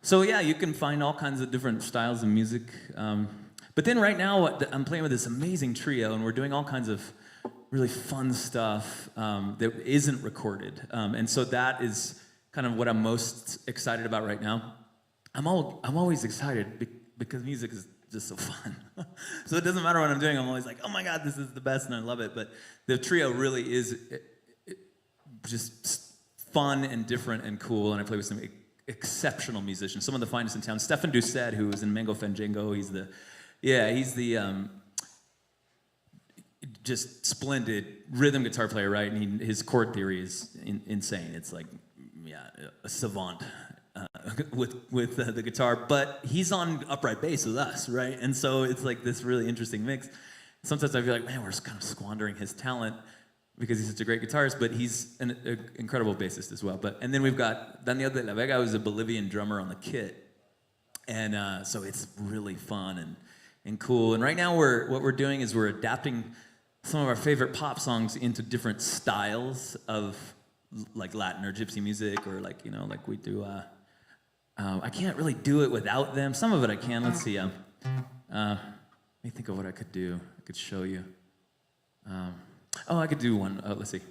So yeah, you can find all kinds of different styles of music. But then right now, I'm playing with this amazing trio, and we're doing all kinds of really fun stuff that isn't recorded. And so that is kind of what I'm most excited about right now. I'm always excited because music is just so fun. So it doesn't matter what I'm doing. I'm always like, oh my God, this is the best, and I love it. But the trio really is just fun and different and cool, and I play with some exceptional musicians, some of the finest in town. Stefan Doucette, who is in Mango Fandango, he's the just splendid rhythm guitar player, right? And his chord theory is insane. It's like, a savant with the guitar. But he's on upright bass with us, right? And so it's like this really interesting mix. Sometimes I feel like, man, we're just kind of squandering his talent because he's such a great guitarist, but he's an incredible bassist as well. And then we've got Daniel de la Vega, who's a Bolivian drummer on the kit. And so it's really fun and cool. And right now what we're doing is we're adapting some of our favorite pop songs into different styles of like Latin or gypsy music, or like we do. I can't really do it without them. Some of it I can. Let's see. Let me think of what I could do. I could show you. I could do one. Let's see.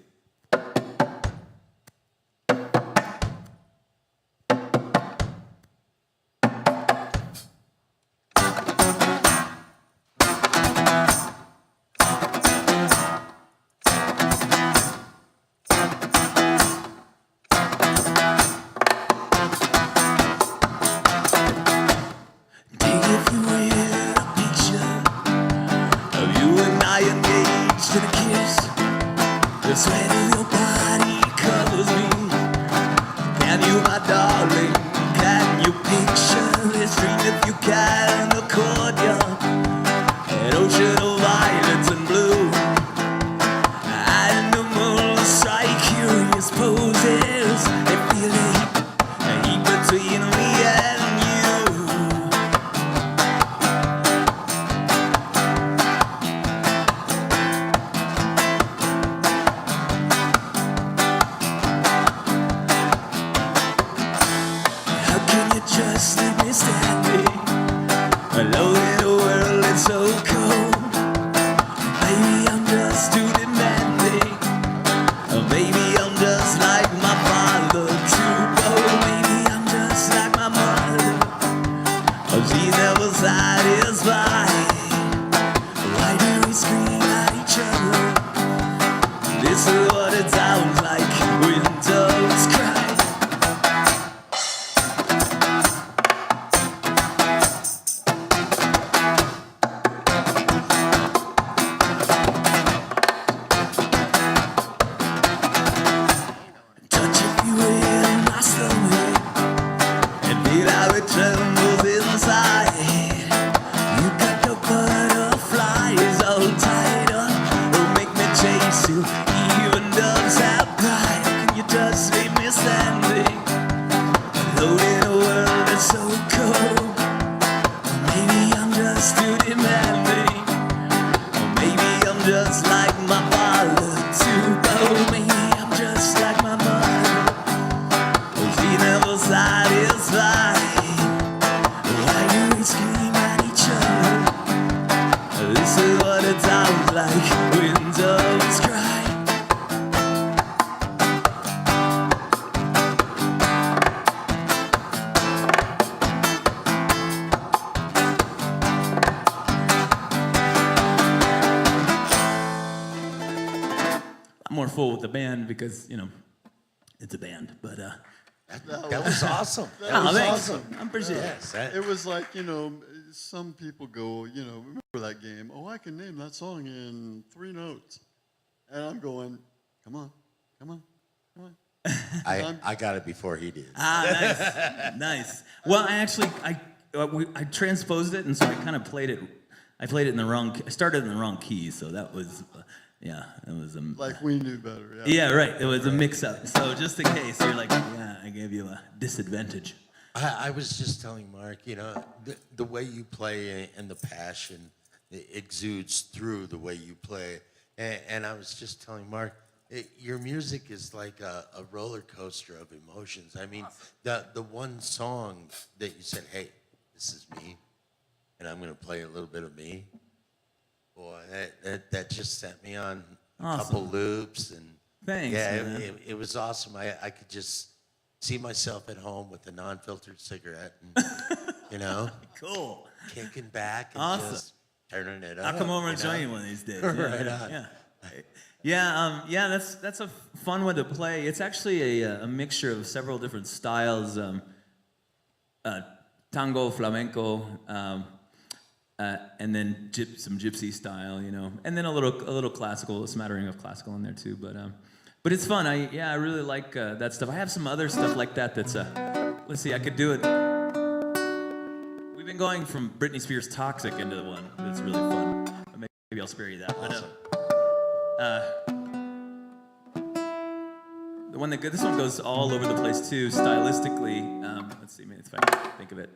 Maybe I'm just too demanding, or maybe I'm just like more full with the band because it's a band. But That was awesome. That was thanks. awesome. I appreciate it. Yes, that- It was like, some people go, remember that game? Oh, I can name that song in 3 notes. And I'm going, come on. I got it before he did. Nice. Well, I transposed it, and so I kind of played it. I played it in the wrong. I started in the wrong key, so that was, it was Like we knew better. yeah, right. It was a mix-up. So just in case you're like, yeah, I gave you a disadvantage. I was just telling Mark, the way you play and the passion exudes through the way you play. And I was just telling Mark, your music is like a roller coaster of emotions. I mean, the one song that you said, hey, this is me, and I'm going to play a little bit of me. Boy, that just sent me on a couple loops. And Thanks, yeah, man. it was awesome. I could just see myself at home with a non-filtered cigarette and, Cool. kicking back and Awesome. just turning it up. I'll come over and join you one of these days. Yeah, Right on. Yeah. That's a fun one to play. It's actually a mixture of several different styles, tango, flamenco, and then some gypsy style, and then a little classical, a smattering of classical in there too. But it's fun. I really like that stuff. I have some other stuff like that. That's let's see, I could do it. We've been going from Britney Spears' "Toxic" into the one that's really fun. Maybe I'll spare you that. But this one goes all over the place too, stylistically. Let's see, if I can think of it.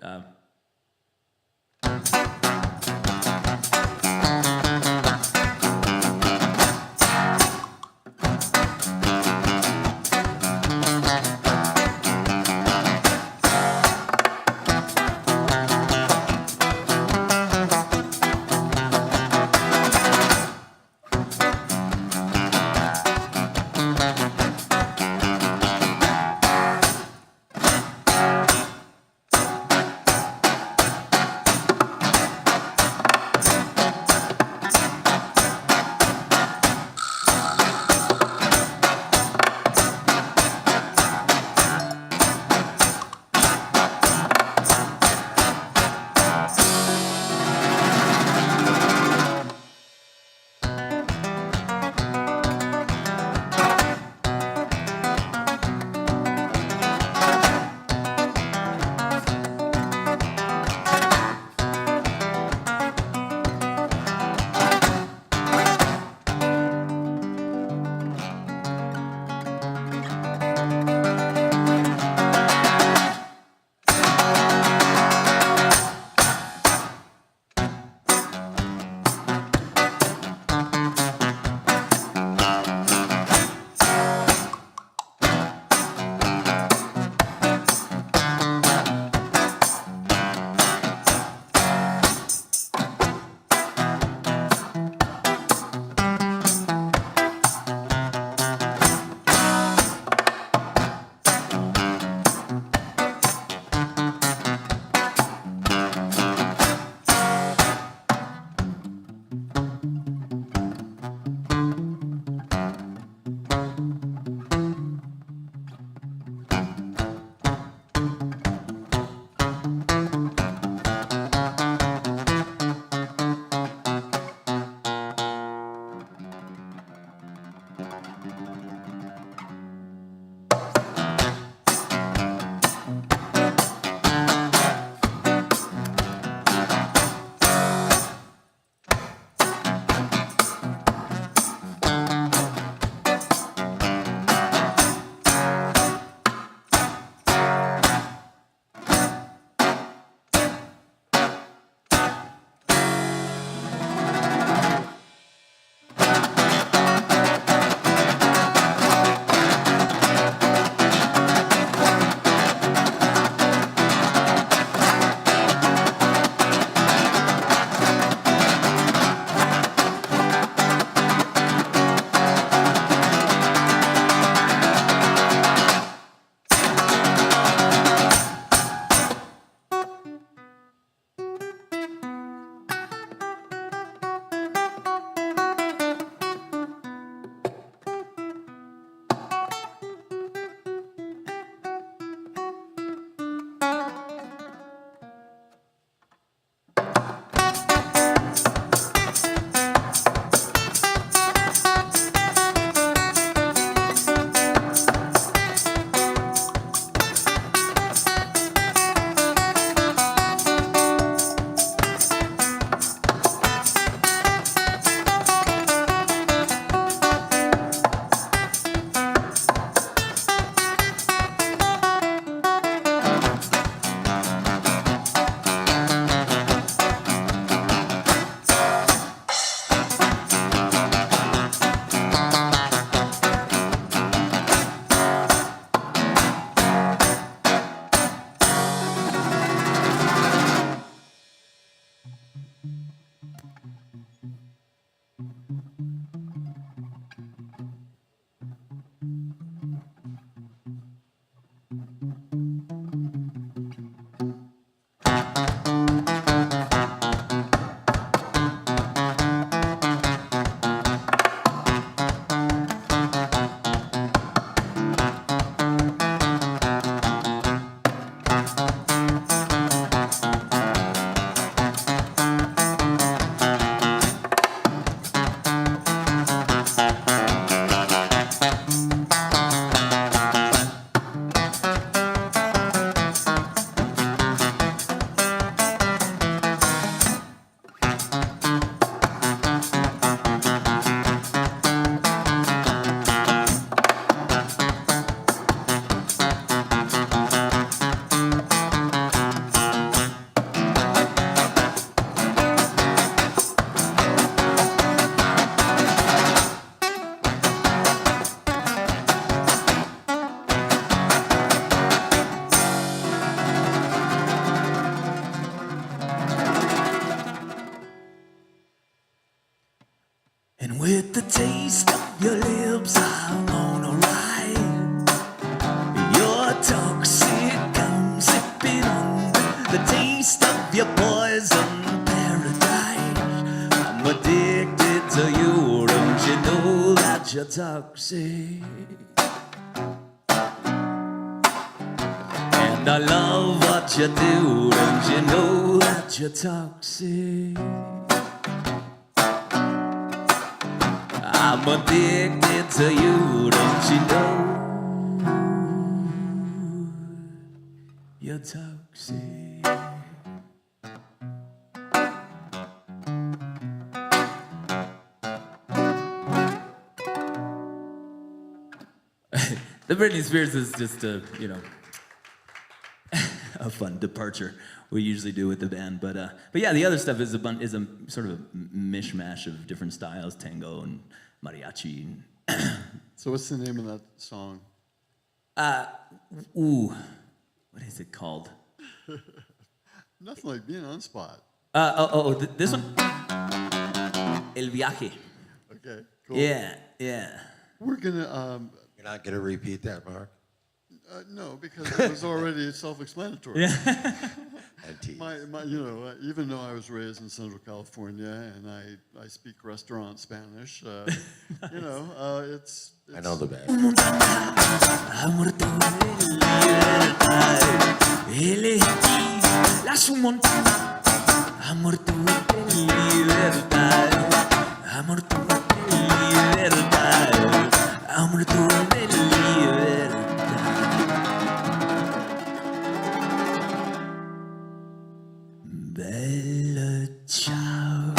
your poison paradise. I'm addicted to you, don't you know that you're toxic? And I love what you do, don't you know that you're toxic? I'm addicted to you, don't you know you're toxic? The Britney Spears is just a, a fun departure we usually do with the band, but yeah, the other stuff is a sort of a mishmash of different styles, tango and mariachi. So what's the name of that song? What is it called? Nothing like being on spot. This one, El Viaje. Okay, cool. Yeah. We're gonna. You're not going to repeat that, Mark? No, because it was already self-explanatory. Yeah. Even though I was raised in Central California and I speak restaurant Spanish, it's. I know the band. Bella ciao.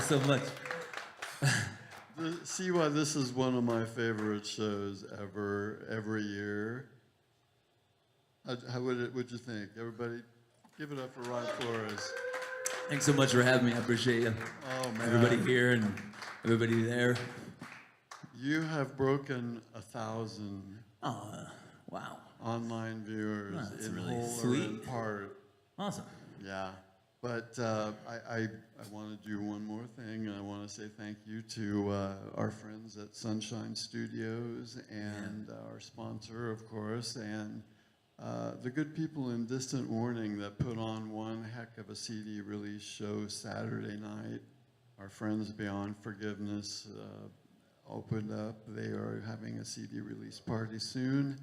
so much. See why this is one of my favorite shows ever, every year. How would you think? Everybody, give it up for Ryan Flores. Thanks so much for having me. I appreciate you. Oh, man. Everybody here and everybody there. You have broken 1,000 Oh, wow. online viewers Oh, that's in really whole sweet. or in part. Awesome. Yeah. But I want to do one more thing, and I want to say thank you to our friends at Sunshine Studios and our sponsor, of course, and the good people in Distant Warning that put on one heck of a CD release show Saturday night. Our friends Beyond Forgiveness opened up. They are having a CD release party soon.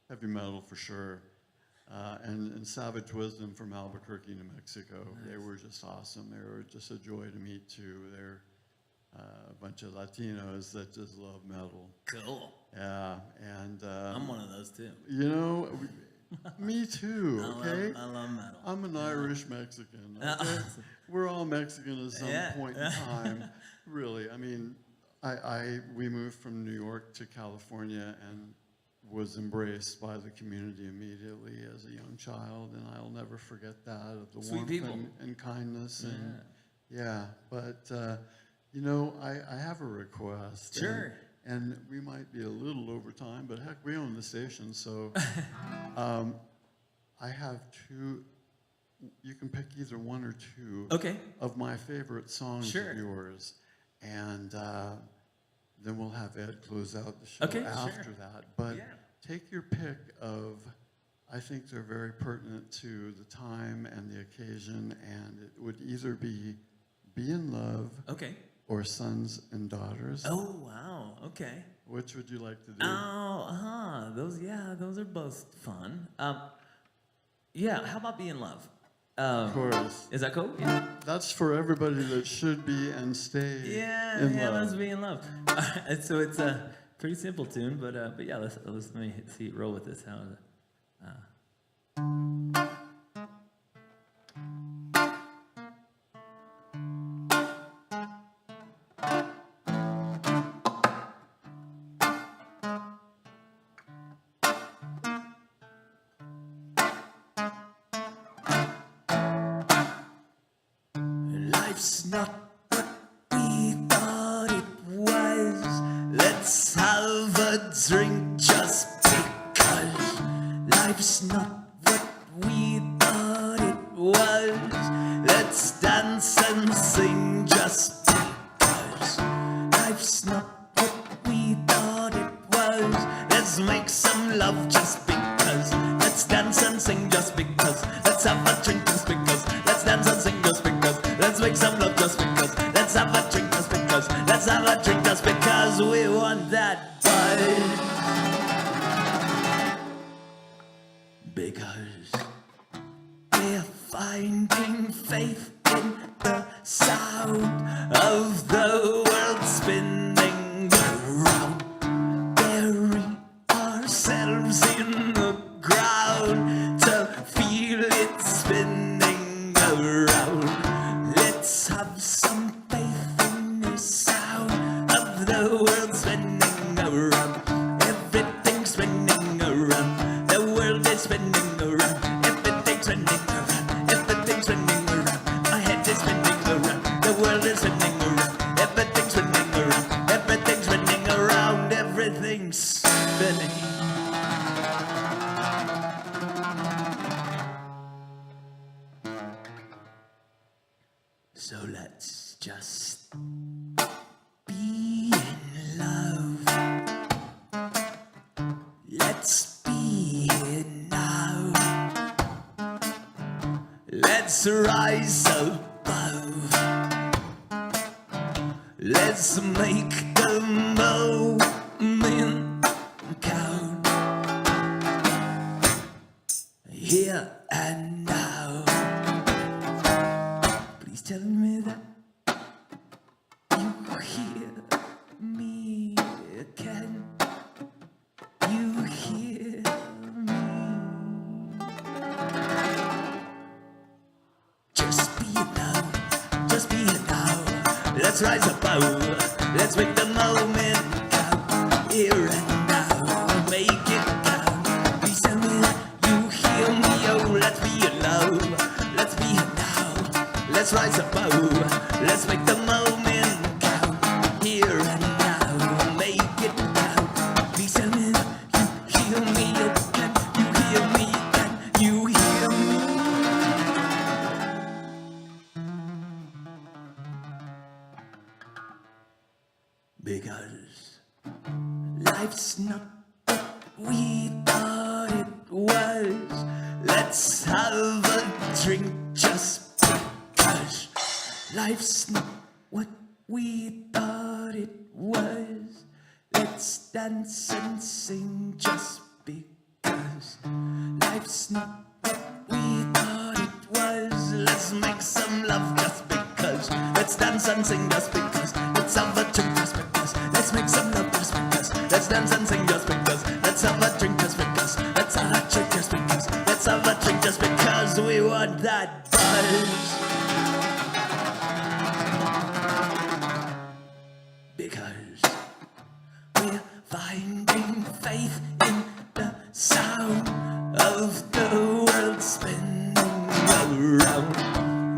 Heavy metal for sure. And Savage Wisdom from Albuquerque, New Mexico. Nice. They were just awesome. They were just a joy to meet too. They're a bunch of Latinos that just love metal. Cool. Yeah, and I'm one of those too. you know, me too. Okay, I love metal. I'm an Irish Mexican. Okay? We're all Mexican at some point in time. Really, I mean, we moved from New York to California and was embraced by the community immediately as a young child, and I'll never forget that, of the Sweet warmth people. and kindness. And yeah, but you know, I have a request. Sure. And we might be a little over time, but heck, we own the station, so I have two. You can pick either one or two of my favorite songs of yours, and then we'll have Ed close out the show after that. But take your pick of, I think they're very pertinent to the time and the occasion, and it would either be in Love or Sons and Daughters. Oh, wow. Okay. Which would you like to do? Oh, those are both fun. Yeah, how about Be in Love? Of course. Is that cool? Yeah. That's for everybody that should be and stay in love. Let's Be in Love. So it's a pretty simple tune, but yeah, let me see, roll with this. How is it? Life's not what we thought it was. Let's have a drink just because. Life's not what we thought it was. Let's dance and sing just because. Life's not what we thought it was. Let's make some love just because. Let's dance and sing just because. Let's have a drink just because. Let's dance and sing just because. Let's make some love just because. Let's have a drink just because. Let's have a drink just because we want that buzz. Because we're finding faith in the sound of the world spinning around. Bury ourselves in the ground to feel it spinning around. Let's have some faith in the sound of the world spinning around. Everything's spinning around. The world is spinning around. Everything's spinning around. Everything's spinning around. My head is spinning around. The world is spinning around. Everything's spinning around. Everything's spinning around. Everything's spinning. So let's just be in love. Let's be in now. Let's rise above. Let's make the moment count. Here and now. Please tell me that you hear me. Can you hear me? Just be in love. Just be in love. Let's rise above. Let's make the moment count. Here and now, make it count. Please tell me that you hear me. Oh, let's be in love. Let's be here now. Let's rise above. Let's make the moment count. Here and now, make it count. Please tell me that you hear me. Oh, can you hear me? Can you hear me? Because life's not what we thought it was. Let's have a drink just because. Life's not what we thought it was. Let's dance and sing just because. Life's not what we thought it was. Let's make some love just because. Let's dance and sing just because. Let's have a drink just because. Let's make some love just because. Let's dance and sing just because. Let's have a drink just because. Let's have a drink just because. Let's have a drink just because we want that buzz. Because we're finding faith in the sound of the world spinning around.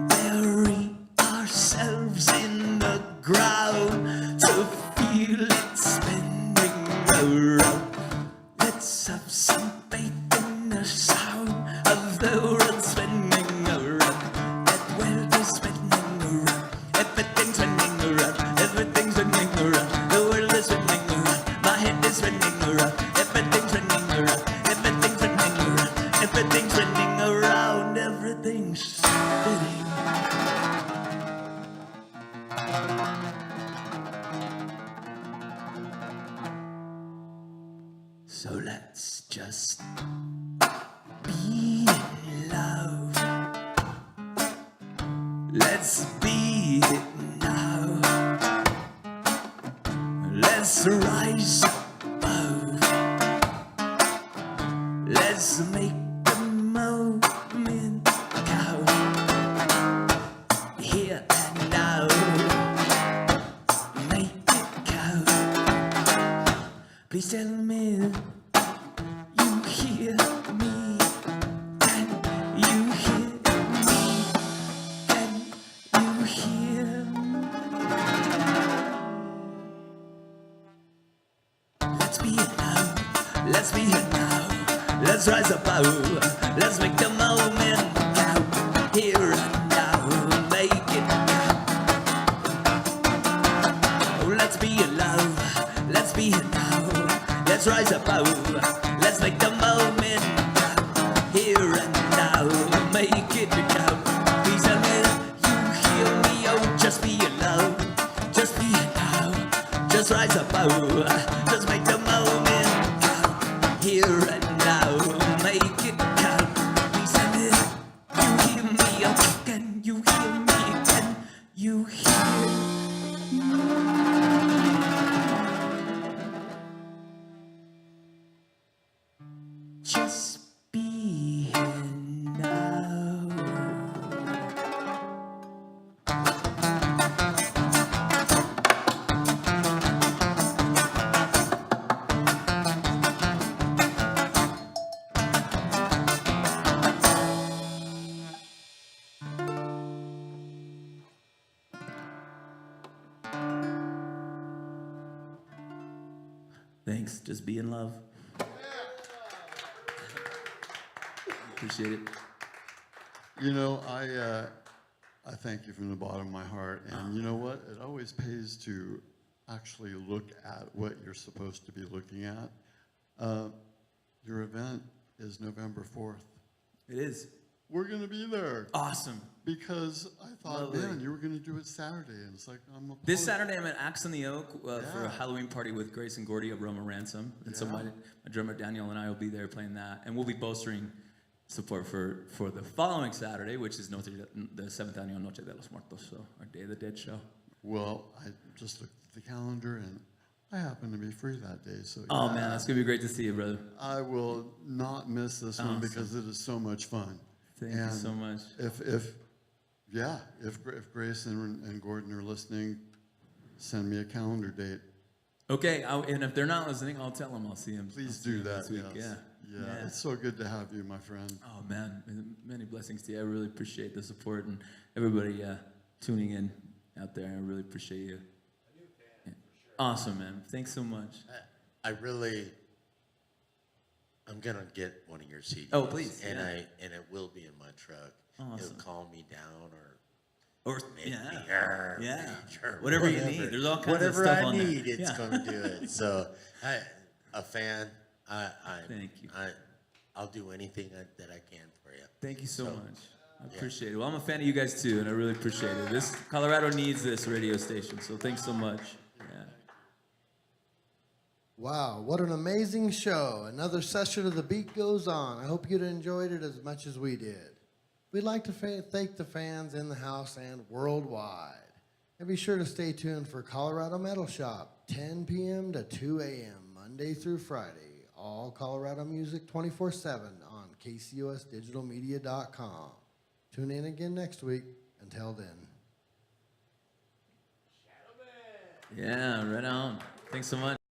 Bury ourselves in the ground to feel it spinning around. Let's have some faith in the sound of the world spinning around. That world is spinning around. Everything's spinning around. Everything's spinning around. The world is spinning around. My head is spinning around. Everything's spinning around. Everything's spinning around. Everything's spinning around. Everything's spinning. So let's just be in love. Let's be it now. Let's rise above. Let's make the moment count. Here and now, make it count. Please tell me you hear me. Can you hear me? Can you hear me? Let's be here now. Let's be here now. Let's rise above. Let's make the moment count. Here and now, make it count. Oh, let's be in love. Let's be here now. Let's rise above. Let's make the moment count. Here and now, make it count. Please tell me that you hear me. Oh, just be in love. Just be here now. Just rise above. Just make the moment count. Here and now, make it count. Please tell me that you hear me. Oh, can you hear me? Can you hear me? Just be here now. Thanks. Just be in love. Appreciate it. You know, I thank you from the bottom of my heart. And you know what? It always pays to actually look at what you're supposed to be looking at. Your event is November 4th. It is. We're going to be there. Awesome. Because I thought, Lovely. man, you were going to do it Saturday. And it's like, I'm opposed. This Saturday, I'm at Axe on the Oak for Yeah. a Halloween party with Grace and Gordy of Roma Ransom. And so Yeah. my drummer Daniel and I will be there playing that. And we'll be bolstering support for the following Saturday, which is Noche, the 7th annual Noche de los Muertos, so our Day of the Dead show. Well, I just looked at the calendar, and I happen to be free that day. So Oh, yeah, man, that's going to be great to see you, brother. I will not miss this one Awesome. because it is so much fun. Thank you so much. If Grace and Gordon are listening, send me a calendar date. Okay, and if they're not listening, I'll tell them I'll see them. Please do that. This week. Yes. Yeah. Yeah, it's so good to have you, my friend. Oh man, many blessings to you. I really appreciate the support and everybody tuning in out there. I really appreciate you. A new fan, for sure. Awesome, man. Thanks so much. I'm gonna get one of your CDs. Oh, please. And yeah. and it will be in my truck. Awesome. It'll calm me down Or make yeah, me, yeah. or Whatever you need. There's all kinds whatever of stuff I on there. need, it's Yeah. gonna do it. So, a fan. Thank you. I'll do anything that I can for you. Thank you so So, much. I yeah. appreciate it. Well, I'm a fan of you guys too, and I really appreciate it. This Colorado needs this radio station, so thanks so much. Yeah. Wow, what an amazing show. Another session of The Beat Goes On. I hope you'd enjoyed it as much as we did. We'd like to thank the fans in the house and worldwide. And be sure to stay tuned for Colorado Metal Shop, 10 p.m. to 2 a.m., Monday through Friday. All Colorado music 24/7 on KCOSdigitalmedia.com. Tune in again next week. Until then. Yeah, right on. Thanks so much.